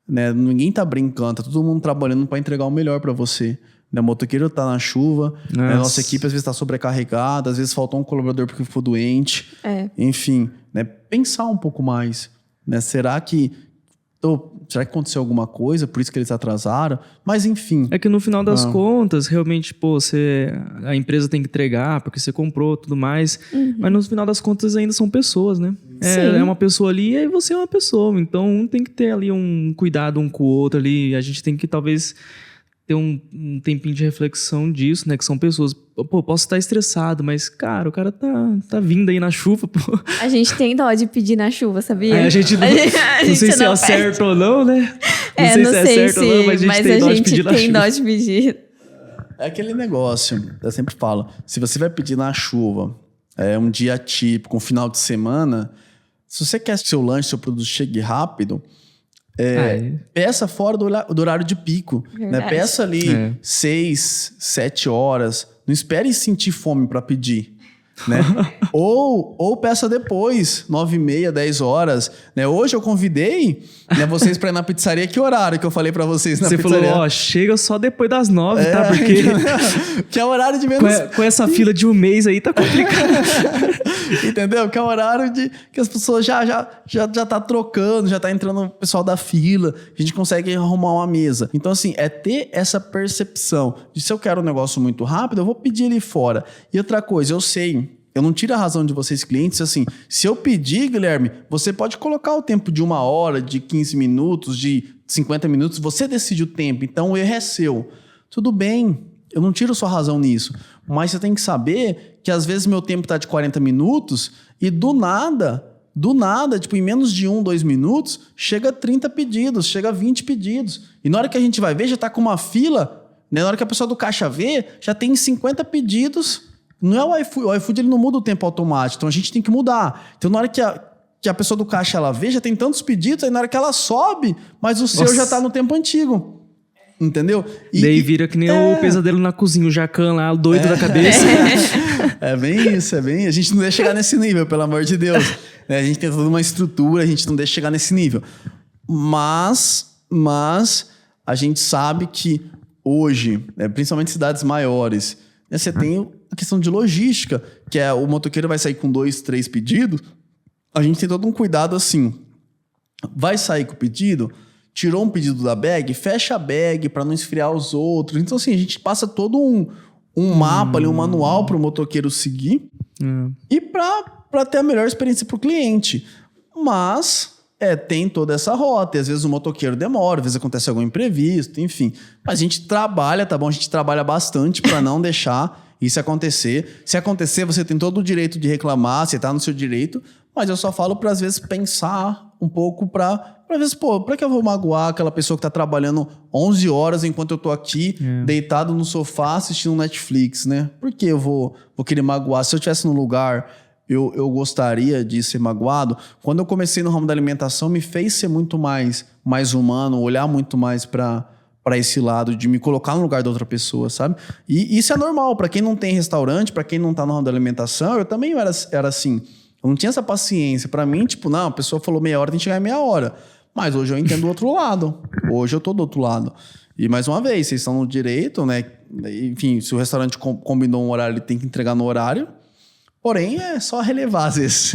Né? Ninguém tá brincando, tá todo mundo trabalhando para entregar o melhor para você. O motoqueiro tá na chuva, né? Nossa equipe às vezes tá sobrecarregada, às vezes faltou um colaborador porque ficou doente. Enfim, né? Pensar um pouco mais. Né? Será que aconteceu alguma coisa, por isso que eles atrasaram? Mas enfim. É que no final das contas, realmente, a empresa tem que entregar, porque você comprou tudo mais. Mas no final das contas ainda são pessoas, né? É uma pessoa ali e você é uma pessoa. Então um tem que ter ali um cuidado um com o outro ali. A gente tem que talvez ter um tempinho de reflexão disso, né? Que são pessoas. Pô, posso estar estressado, mas, cara, o cara tá vindo aí na chuva, pô. A gente tem dó de pedir na chuva, sabia? A gente não sei se é certo ou não, né? Não sei se é certo ou não, mas a gente tem dó de pedir. É aquele negócio, eu sempre falo, se você vai pedir na chuva, um dia típico, um final de semana, se você quer que seu lanche, seu produto chegue rápido, peça fora do horário de pico. Né? Peça ali 6, 7 horas. Não espere sentir fome para pedir. Né? ou peça depois, 9h30, 10 horas. Né? Hoje eu convidei vocês para ir na pizzaria. Que horário que eu falei para vocês na pizzaria? Você falou, chega só depois das 9, tá? Porque que é o horário de menos... Com essa fila de um mês aí, tá complicado. Entendeu? Que é o horário que as pessoas já tá trocando, já tá entrando o pessoal da fila, a gente consegue arrumar uma mesa. Então, assim, é ter essa percepção de se eu quero um negócio muito rápido, eu vou pedir ali fora. E outra coisa, eu não tiro a razão de vocês clientes, assim, se eu pedir, Guilherme, você pode colocar o tempo de 1 hora, de 15 minutos, de 50 minutos, você decide o tempo, então o erro é seu. Tudo bem, eu não tiro sua razão nisso, mas você tem que saber que às vezes meu tempo tá de 40 minutos e do nada, tipo, em menos de 1, 2 minutos, chega 30 pedidos, chega 20 pedidos. E na hora que a gente vai ver, já tá com uma fila, né? Na hora que a pessoa do caixa vê, já tem 50 pedidos. Não é o iFood, ele não muda o tempo automático, então a gente tem que mudar. Então na hora que a pessoa do caixa ela vê, já tem tantos pedidos, aí na hora que ela sobe, mas o seu já tá no tempo antigo. Entendeu? Daí vira que nem o pesadelo na cozinha, o Jacan lá, o doido da cabeça. É bem isso, A gente não deixa chegar nesse nível, pelo amor de Deus. A gente tem toda uma estrutura, a gente não deixa chegar nesse nível. Mas a gente sabe que hoje, principalmente em cidades maiores, você tem a questão de logística, que é o motoqueiro vai sair com 2, 3 pedidos, a gente tem todo um cuidado assim. Vai sair com o pedido, tirou um pedido da bag, fecha a bag para não esfriar os outros. Então, assim, a gente passa todo um mapa ali, um manual para o motoqueiro seguir e para ter a melhor experiência para o cliente. Mas tem toda essa rota, e às vezes o motoqueiro demora, às vezes acontece algum imprevisto, enfim. Mas a gente trabalha, tá bom? A gente trabalha bastante para não deixar isso acontecer. Se acontecer, você tem todo o direito de reclamar, você tá no seu direito, mas eu só falo para às vezes pensar um pouco para às vezes, para que eu vou magoar aquela pessoa que tá trabalhando 11 horas enquanto eu tô aqui deitado no sofá assistindo Netflix, né? Por que eu vou querer magoar? Se eu estivesse no lugar, eu gostaria de ser magoado. Quando eu comecei no ramo da alimentação, me fez ser muito mais humano, olhar muito mais para esse lado, de me colocar no lugar da outra pessoa, sabe? E isso é normal. Para quem não tem restaurante, para quem não tá no ramo da alimentação, eu também era assim. Eu não tinha essa paciência. Para mim, tipo, não, a pessoa falou meia hora, tem que chegar em meia hora. Mas hoje eu entendo o outro lado. Hoje eu tô do outro lado. E mais uma vez, vocês estão no direito, né? Enfim, se o restaurante combinou um horário, ele tem que entregar no horário. Porém, é só relevar às vezes.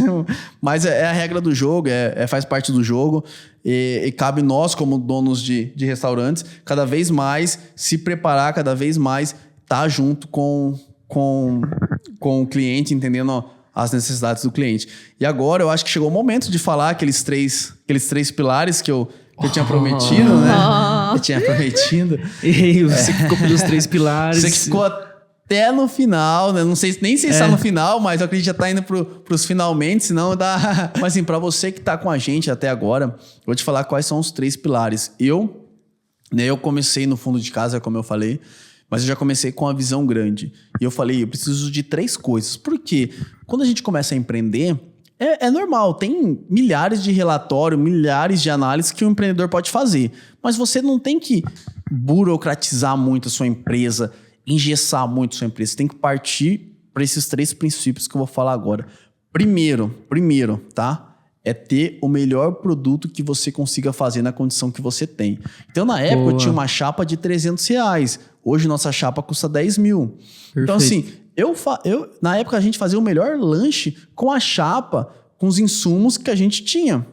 Mas é a regra do jogo, faz parte do jogo. E cabe nós, como donos de restaurantes, cada vez mais se preparar, cada vez mais estar junto com o cliente, entendendo as necessidades do cliente. E agora eu acho que chegou o momento de falar aqueles três pilares que eu tinha prometido, né? Eu tinha prometido. E você ficou pelos 3 pilares. Você que ficou até no final, né? Não sei, nem sei se está no final, mas eu acredito que já tá indo pros finalmente, senão dá... Mas assim, para você que tá com a gente até agora, eu vou te falar quais são os 3 pilares. Eu comecei no fundo de casa, como eu falei, mas eu já comecei com uma visão grande. E eu falei, eu preciso de 3 coisas. Por quê? Quando a gente começa a empreender, é normal, tem milhares de relatórios, milhares de análises que o empreendedor pode fazer. Mas você não tem que burocratizar muito a sua empresa, engessar muito a sua empresa. Você tem que partir para esses 3 princípios que eu vou falar agora. Primeiro, tá? É ter o melhor produto que você consiga fazer na condição que você tem. Então, na época, eu tinha uma chapa de R$300. Hoje, nossa chapa custa 10 mil. Perfeito. Então, assim... na época, a gente fazia o melhor lanche com a chapa, com os insumos que a gente tinha.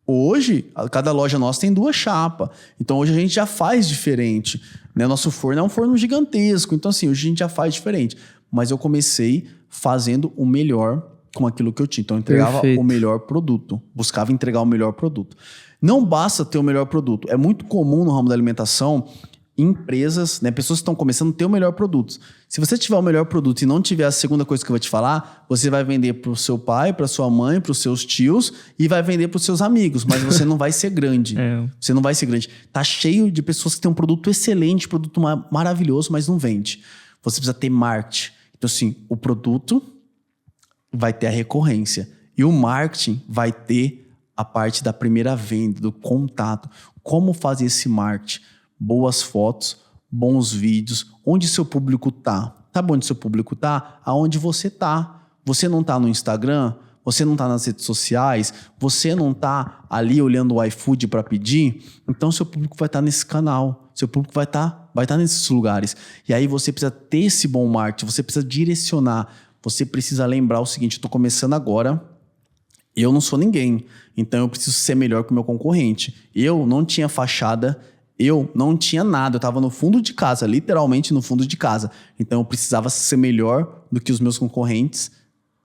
Hoje, cada loja nossa tem 2 chapas. Então, hoje a gente já faz diferente. Né? Nosso forno é um forno gigantesco. Então, assim, hoje a gente já faz diferente. Mas eu comecei fazendo o melhor com aquilo que eu tinha. Então, eu entregava o melhor produto. Buscava entregar o melhor produto. Não basta ter o melhor produto. É muito comum no ramo da alimentação... empresas, né, pessoas que estão começando a ter o melhor produto. Se você tiver o melhor produto e não tiver a segunda coisa que eu vou te falar, você vai vender para o seu pai, para sua mãe, para os seus tios e vai vender para os seus amigos, mas você não vai ser grande. Você não vai ser grande. Tá cheio de pessoas que têm um produto excelente, produto maravilhoso, mas não vende. Você precisa ter marketing. Então, assim, o produto vai ter a recorrência e o marketing vai ter a parte da primeira venda, do contato. Como fazer esse marketing? Boas fotos, bons vídeos, onde seu público tá. Sabe onde seu público tá? Aonde você tá. Você não tá no Instagram, você não tá nas redes sociais, você não tá ali olhando o iFood para pedir, então seu público vai estar nesse canal, seu público vai estar nesses lugares. E aí você precisa ter esse bom marketing, você precisa direcionar, você precisa lembrar o seguinte, eu tô começando agora, eu não sou ninguém, então eu preciso ser melhor que o meu concorrente. Eu não tinha fachada, eu não tinha nada, eu estava no fundo de casa, literalmente no fundo de casa. Então eu precisava ser melhor do que os meus concorrentes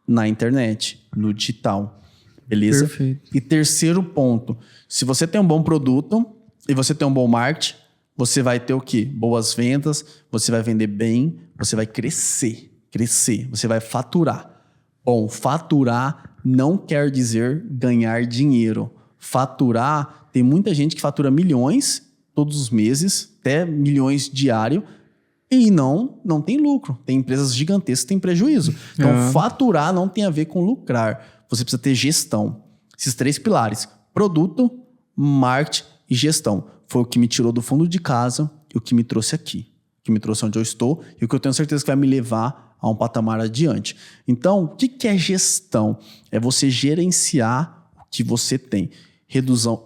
na internet, no digital. Beleza? Perfeito. E terceiro ponto, se você tem um bom produto e você tem um bom marketing, você vai ter o quê? Boas vendas, você vai vender bem, você vai crescer, você vai faturar. Bom, faturar não quer dizer ganhar dinheiro. Faturar, tem muita gente que fatura milhões todos os meses, até milhões diário, e não tem lucro. Tem empresas gigantescas que têm prejuízo. Então, faturar não tem a ver com lucrar. Você precisa ter gestão. Esses 3 pilares, produto, marketing e gestão. Foi o que me tirou do fundo de casa e o que me trouxe aqui. O que me trouxe onde eu estou e o que eu tenho certeza que vai me levar a um patamar adiante. Então, o que é gestão? É você gerenciar o que você tem.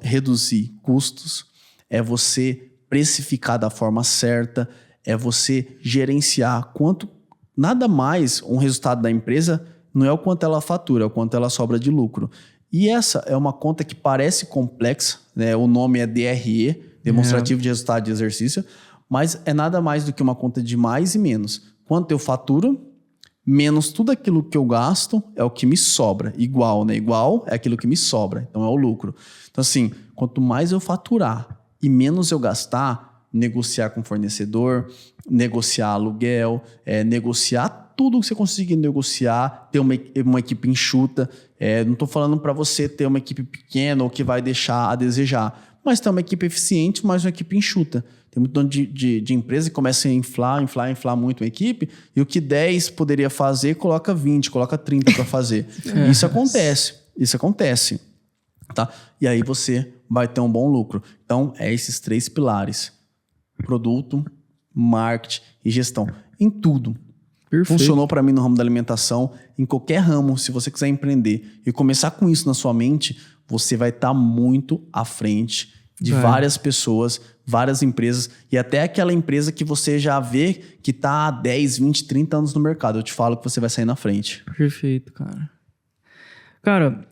Reduzir custos, é você precificar da forma certa, é você gerenciar quanto... Nada mais um resultado da empresa não é o quanto ela fatura, é o quanto ela sobra de lucro. E essa é uma conta que parece complexa, né? O nome é DRE, Demonstrativo de Resultado de Exercício, mas é nada mais do que uma conta de mais e menos. Quanto eu faturo, menos tudo aquilo que eu gasto é o que me sobra. Igual, né? Igual é aquilo que me sobra, então é o lucro. Então assim, quanto mais eu faturar e menos eu gastar, negociar com fornecedor, negociar aluguel, negociar tudo que você conseguir negociar, ter uma equipe enxuta. Não estou falando para você ter uma equipe pequena ou que vai deixar a desejar, mas ter uma equipe eficiente, mas uma equipe enxuta. Tem muito dono de empresa que começa a inflar muito a equipe, e o que 10 poderia fazer, coloca 20, coloca 30 para fazer. Isso acontece. Tá? E aí você vai ter um bom lucro. Então, esses 3 pilares. Produto, marketing e gestão. Em tudo. Perfeito. Funcionou para mim no ramo da alimentação. Em qualquer ramo, se você quiser empreender e começar com isso na sua mente, você vai estar muito à frente de várias pessoas. várias empresas e até aquela empresa que você já vê que está há 10, 20, 30 anos no mercado. Eu te falo que você vai sair na frente. Perfeito, cara. Cara,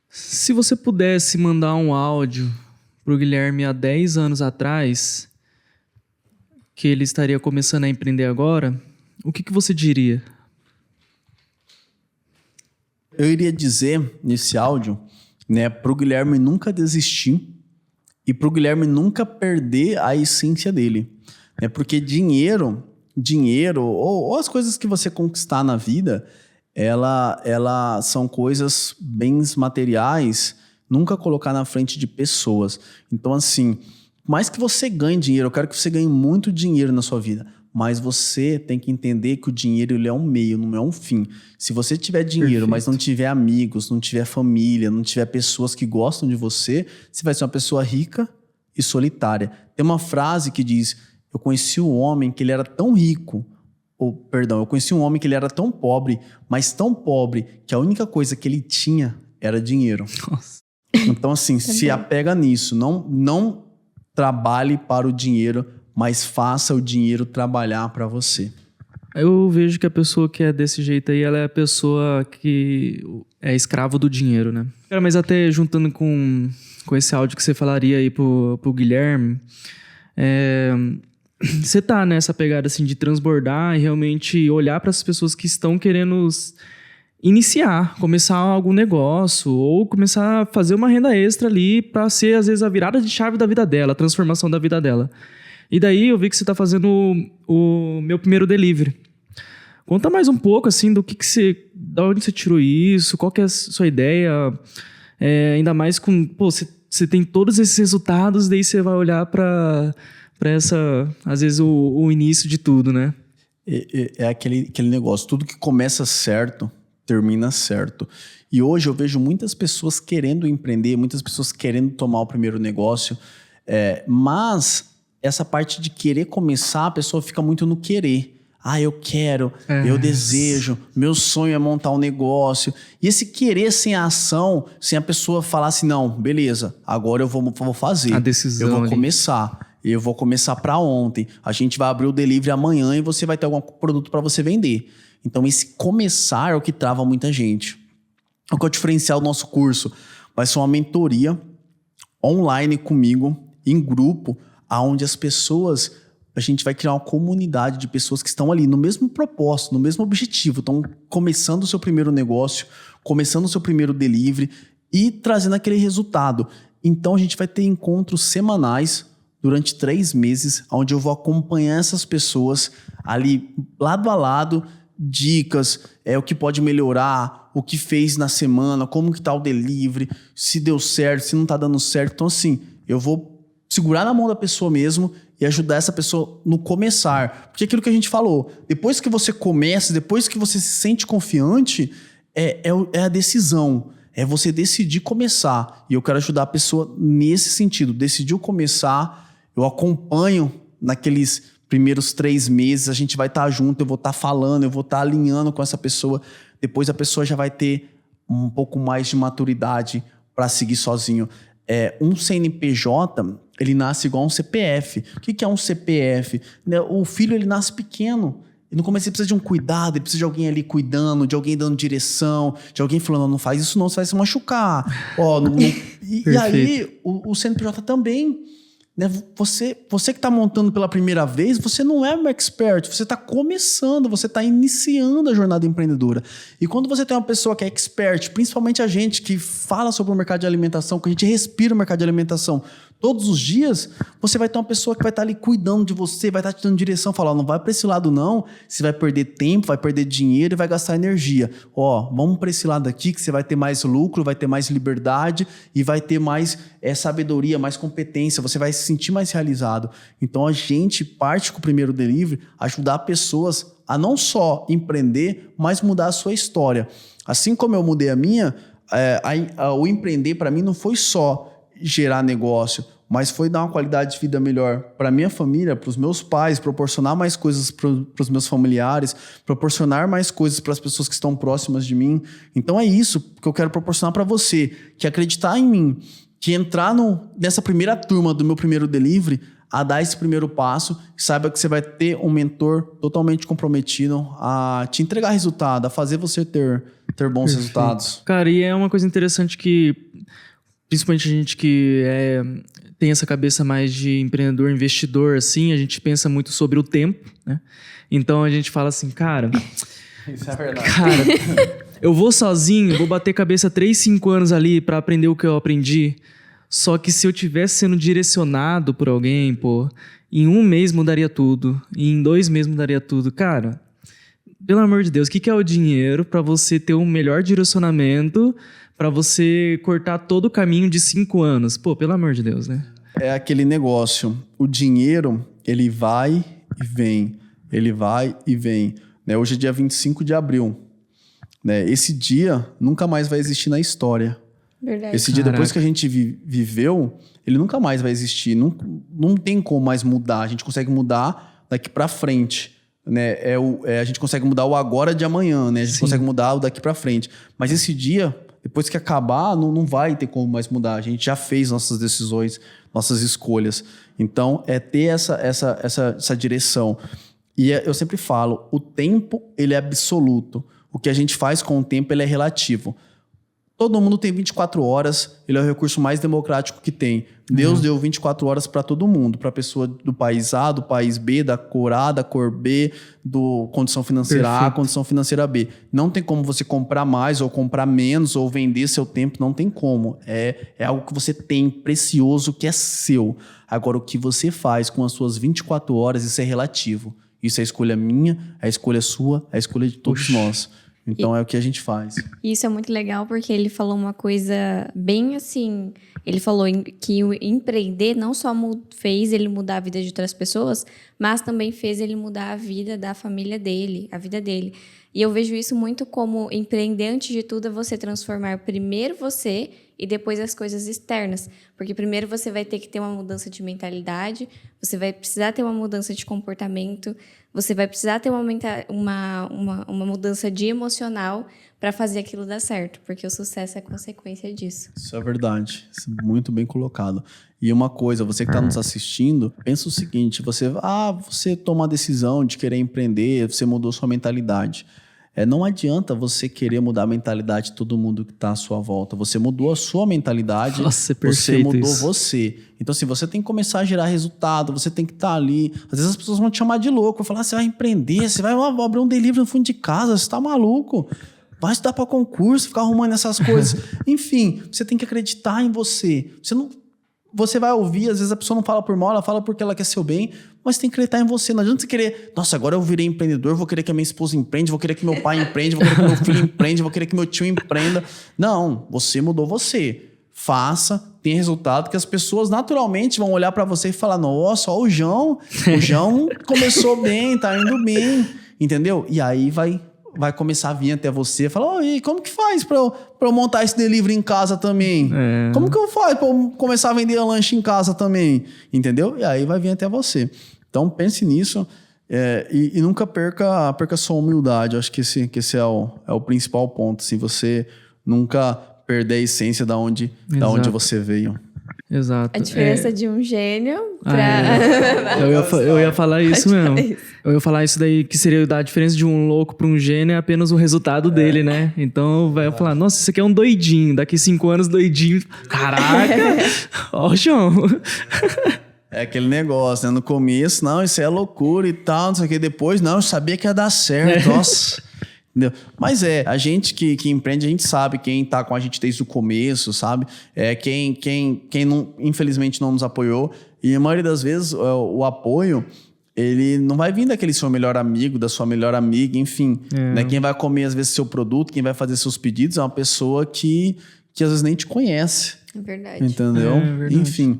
se você pudesse mandar um áudio pro Guilherme há 10 anos atrás, que ele estaria começando a empreender agora, o que você diria? Eu iria dizer nesse áudio, né, pro Guilherme nunca desistir e pro Guilherme nunca perder a essência dele. Né? Porque dinheiro ou as coisas que você conquistar na vida, ela são coisas, bens materiais, nunca colocar na frente de pessoas. Então, assim, mais que você ganhe dinheiro, eu quero que você ganhe muito dinheiro na sua vida, mas você tem que entender que o dinheiro ele é um meio, não é um fim. Se você tiver dinheiro, Perfeito. mas não tiver amigos, não tiver família, não tiver pessoas que gostam de você, você vai ser uma pessoa rica e solitária. Tem uma frase que diz, eu conheci um homem que ele era tão rico, eu conheci um homem que ele era tão pobre, mas tão pobre, que a única coisa que ele tinha era dinheiro. Nossa. Então, assim, se apega nisso. Não trabalhe para o dinheiro, mas faça o dinheiro trabalhar para você. Eu vejo que a pessoa que é desse jeito aí, ela é a pessoa que é escravo do dinheiro, né? Cara, mas até juntando com esse áudio que você falaria aí pro Guilherme, você tá nessa pegada assim de transbordar e realmente olhar para as pessoas que estão querendo iniciar, começar algum negócio ou começar a fazer uma renda extra ali para ser, às vezes, a virada de chave da vida dela, a transformação da vida dela. E daí eu vi que você tá fazendo o meu primeiro delivery. Conta mais um pouco, assim, da onde você tirou isso, qual que é a sua ideia, ainda mais com, você tem todos esses resultados, daí você vai olhar para às vezes, o início de tudo, né? É aquele negócio, tudo que começa certo, termina certo. E hoje eu vejo muitas pessoas querendo empreender, muitas pessoas querendo tomar o primeiro negócio, mas essa parte de querer começar, a pessoa fica muito no querer. Eu quero, eu desejo, meu sonho é montar um negócio. E esse querer sem a ação, sem a pessoa falar assim, não, beleza, agora eu vou fazer. A decisão eu vou ali. começar. Eu vou começar para ontem. A gente vai abrir o delivery amanhã e você vai ter algum produto para você vender. Então, esse começar é o que trava muita gente. O que é o diferencial do nosso curso? Vai ser uma mentoria online comigo, em grupo, onde as pessoas... A gente vai criar uma comunidade de pessoas que estão ali no mesmo propósito, no mesmo objetivo. Estão começando o seu primeiro negócio, começando o seu primeiro delivery e trazendo aquele resultado. Então, a gente vai ter encontros semanais durante 3 meses, onde eu vou acompanhar essas pessoas ali, lado a lado, dicas, o que pode melhorar, o que fez na semana, como que tá o delivery, se deu certo, se não tá dando certo. Então, assim, eu vou segurar na mão da pessoa mesmo e ajudar essa pessoa no começar. Porque aquilo que a gente falou, depois que você começa, depois que você se sente confiante, é a decisão. É você decidir começar. E eu quero ajudar a pessoa nesse sentido. Decidiu começar, eu acompanho naqueles primeiros 3 meses, a gente vai estar junto, eu vou estar falando, eu vou estar alinhando com essa pessoa. Depois a pessoa já vai ter um pouco mais de maturidade para seguir sozinho. Um CNPJ, ele nasce igual um CPF. O que é um CPF? O filho, ele nasce pequeno. E no começo ele precisa de um cuidado, ele precisa de alguém ali cuidando, de alguém dando direção, de alguém falando, não faz isso não, você vai se machucar. E aí, o CNPJ também, né? Você que está montando pela primeira vez, você não é um expert, você está começando, você está iniciando a jornada empreendedora. E quando você tem uma pessoa que é expert, principalmente a gente que fala sobre o mercado de alimentação, que a gente respira o mercado de alimentação todos os dias, você vai ter uma pessoa que vai estar ali cuidando de você, vai estar te dando direção, falar, não vai para esse lado não, você vai perder tempo, vai perder dinheiro e vai gastar energia. Vamos para esse lado aqui que você vai ter mais lucro, vai ter mais liberdade e vai ter mais sabedoria, mais competência, você vai se sentir mais realizado. Então a gente parte com o primeiro delivery, ajudar pessoas a não só empreender, mas mudar a sua história. Assim como eu mudei a minha, o empreender para mim não foi só gerar negócio, mas foi dar uma qualidade de vida melhor para minha família, para os meus pais, proporcionar mais coisas para os meus familiares, proporcionar mais coisas para as pessoas que estão próximas de mim. Então é isso que eu quero proporcionar para você, que acreditar em mim, que entrar nessa primeira turma do meu primeiro delivery, a dar esse primeiro passo. Saiba que você vai ter um mentor totalmente comprometido a te entregar resultado, a fazer você ter bons resultados. Cara, e é uma coisa interessante que, principalmente a gente que tem essa cabeça mais de empreendedor, investidor, assim, a gente pensa muito sobre o tempo, né? Então a gente fala assim, cara... Isso é verdade. Cara, eu vou sozinho, vou bater cabeça 3, 5 anos ali pra aprender o que eu aprendi. Só que se eu tivesse sendo direcionado por alguém, pô, em 1 mês mudaria tudo, e em 2 meses mudaria tudo. Cara, pelo amor de Deus, o que é o dinheiro pra você ter um melhor direcionamento, pra você cortar todo o caminho de 5 anos? Pô, pelo amor de Deus, né? É aquele negócio, o dinheiro, ele vai e vem, ele vai e vem. Né? Hoje é dia 25 de abril. Né? Esse dia nunca mais vai existir na história. Verdade. Esse dia, depois que a gente viveu, ele nunca mais vai existir. Não tem como mais mudar. A gente consegue mudar daqui pra frente. Né? A gente consegue mudar o agora de amanhã. Né? A gente consegue mudar o daqui pra frente. Mas esse dia, depois que acabar, não vai ter como mais mudar. A gente já fez nossas decisões, nossas escolhas. Então, é ter essa direção. E eu sempre falo, o tempo, ele é absoluto. O que a gente faz com o tempo, ele é relativo. Todo mundo tem 24 horas, ele é o recurso mais democrático que tem. Deus deu 24 horas para todo mundo, para a pessoa do país A, do país B, da cor A, da cor B, do condição financeira A, condição financeira B. Não tem como você comprar mais ou comprar menos ou vender seu tempo, não tem como. É algo que você tem precioso, que é seu. Agora, o que você faz com as suas 24 horas, isso é relativo. Isso é a escolha minha, é a escolha sua, é a escolha de todos nós. Então é o que a gente faz. Isso é muito legal porque ele falou uma coisa bem assim... Ele falou que o empreender não só fez ele mudar a vida de outras pessoas, mas também fez ele mudar a vida da família dele, a vida dele. E eu vejo isso muito como empreender, antes de tudo, é você transformar primeiro você e depois as coisas externas. Porque primeiro você vai ter que ter uma mudança de mentalidade, você vai precisar ter uma mudança de comportamento, você vai precisar ter uma mudança de emocional para fazer aquilo dar certo, porque o sucesso é consequência disso. Isso é verdade. Isso é muito bem colocado. E uma coisa, você que está nos assistindo, pensa o seguinte, você toma a decisão de querer empreender, você mudou sua mentalidade. Não adianta você querer mudar a mentalidade de todo mundo que está à sua volta. Você mudou a sua mentalidade, nossa, perfeito, você mudou isso. Você. Então, assim, você tem que começar a gerar resultado, você tem que estar ali. Às vezes as pessoas vão te chamar de louco, vão falar, você vai empreender, você vai abrir um delivery no fundo de casa, você está maluco. Vai estudar para concurso, ficar arrumando essas coisas. Enfim, você tem que acreditar em você. Você vai ouvir, às vezes a pessoa não fala por mal, ela fala porque ela quer seu bem, mas você tem que acreditar em você. Não adianta você querer, nossa, agora eu virei empreendedor, vou querer que a minha esposa empreende, vou querer que meu pai empreende, vou querer que meu filho empreende, vou querer que meu tio empreenda. Não, você mudou você. Faça, tenha resultado, que as pessoas naturalmente vão olhar para você e falar, nossa, ó o João começou bem, tá indo bem, entendeu? E aí vai começar a vir até você e falar, e como que faz pra eu montar esse delivery em casa também? Como que eu faço pra eu começar a vender lanche em casa também? Entendeu? E aí vai vir até você. Então pense nisso e nunca perca sua humildade. Eu acho que esse é o principal ponto. Assim, você nunca perder a essência da onde você veio. Exato. A diferença de um gênio pra... Eu ia falar isso mesmo. Eu ia falar isso daí, que seria a diferença de um louco para um gênio é apenas o resultado dele, né? Então vai falar, nossa, isso aqui é um doidinho. Daqui 5 anos, doidinho. Caraca! Ó, João. É aquele negócio, né? No começo, não, isso é loucura e tal, não sei o que. Depois, não, eu sabia que ia dar certo. Nossa... Entendeu? Mas a gente que empreende, a gente sabe quem tá com a gente desde o começo, sabe? Quem não, infelizmente não nos apoiou. E a maioria das vezes o apoio, ele não vai vir daquele seu melhor amigo, da sua melhor amiga, enfim. Né? Quem vai comer às vezes seu produto, quem vai fazer seus pedidos é uma pessoa que às vezes nem te conhece. É verdade. Entendeu? É verdade. Enfim,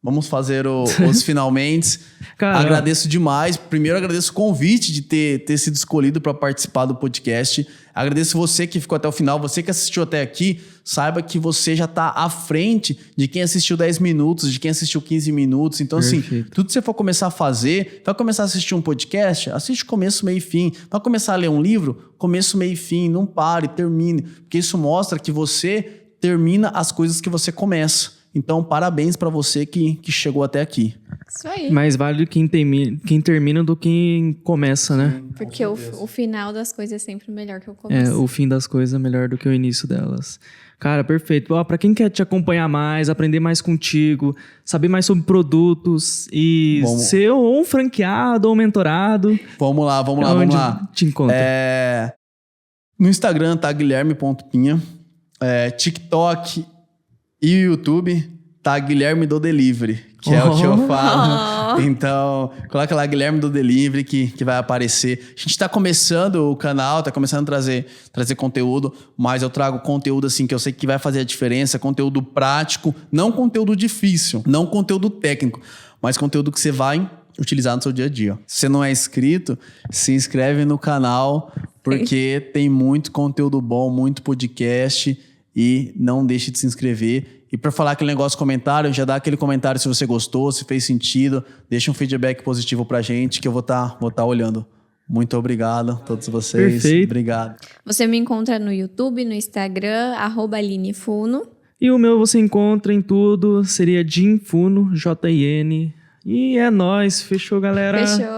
vamos fazer os finalmente. Cara, agradeço demais. Primeiro, agradeço o convite de ter sido escolhido para participar do podcast. Agradeço você que ficou até o final. Você que assistiu até aqui, saiba que você já está à frente de quem assistiu 10 minutos, de quem assistiu 15 minutos. Então, perfeito. Assim, tudo que você for começar a fazer, vai começar a assistir um podcast, assiste começo, meio e fim. Vai começar a ler um livro, começo, meio e fim. Não pare, termine. Porque isso mostra que você termina as coisas que você começa. Então, parabéns para você que chegou até aqui. Isso aí. Mais válido quem termina do que quem começa, né? Porque o final das coisas é sempre melhor que o começo. O fim das coisas é melhor do que o início delas. Cara, perfeito. Ó, pra quem quer te acompanhar mais, aprender mais contigo, saber mais sobre produtos e ser ou um franqueado ou um mentorado. Vamos lá. Onde te encontra? No Instagram tá guilherme.pinha. TikTok e YouTube tá Guilherme do Delivery, que é o que eu falo. Então, coloca lá Guilherme do Delivery que vai aparecer. A gente tá começando o canal, tá começando a trazer conteúdo, mas eu trago conteúdo assim que eu sei que vai fazer a diferença, conteúdo prático, não conteúdo difícil, não conteúdo técnico, mas conteúdo que você vai utilizar no seu dia a dia. Se você não é inscrito, se inscreve no canal, porque tem muito conteúdo bom, muito podcast, e não deixe de se inscrever. E para falar aquele negócio comentário, já dá aquele comentário se você gostou, se fez sentido, deixa um feedback positivo pra gente que eu vou tá olhando. Muito obrigado a todos vocês. Perfeito. Obrigado. Você me encontra no YouTube, no Instagram, @AlineFuno. E o meu você encontra em tudo, seria Jim Funo, J-I-N. E é nóis, fechou, galera? Fechou.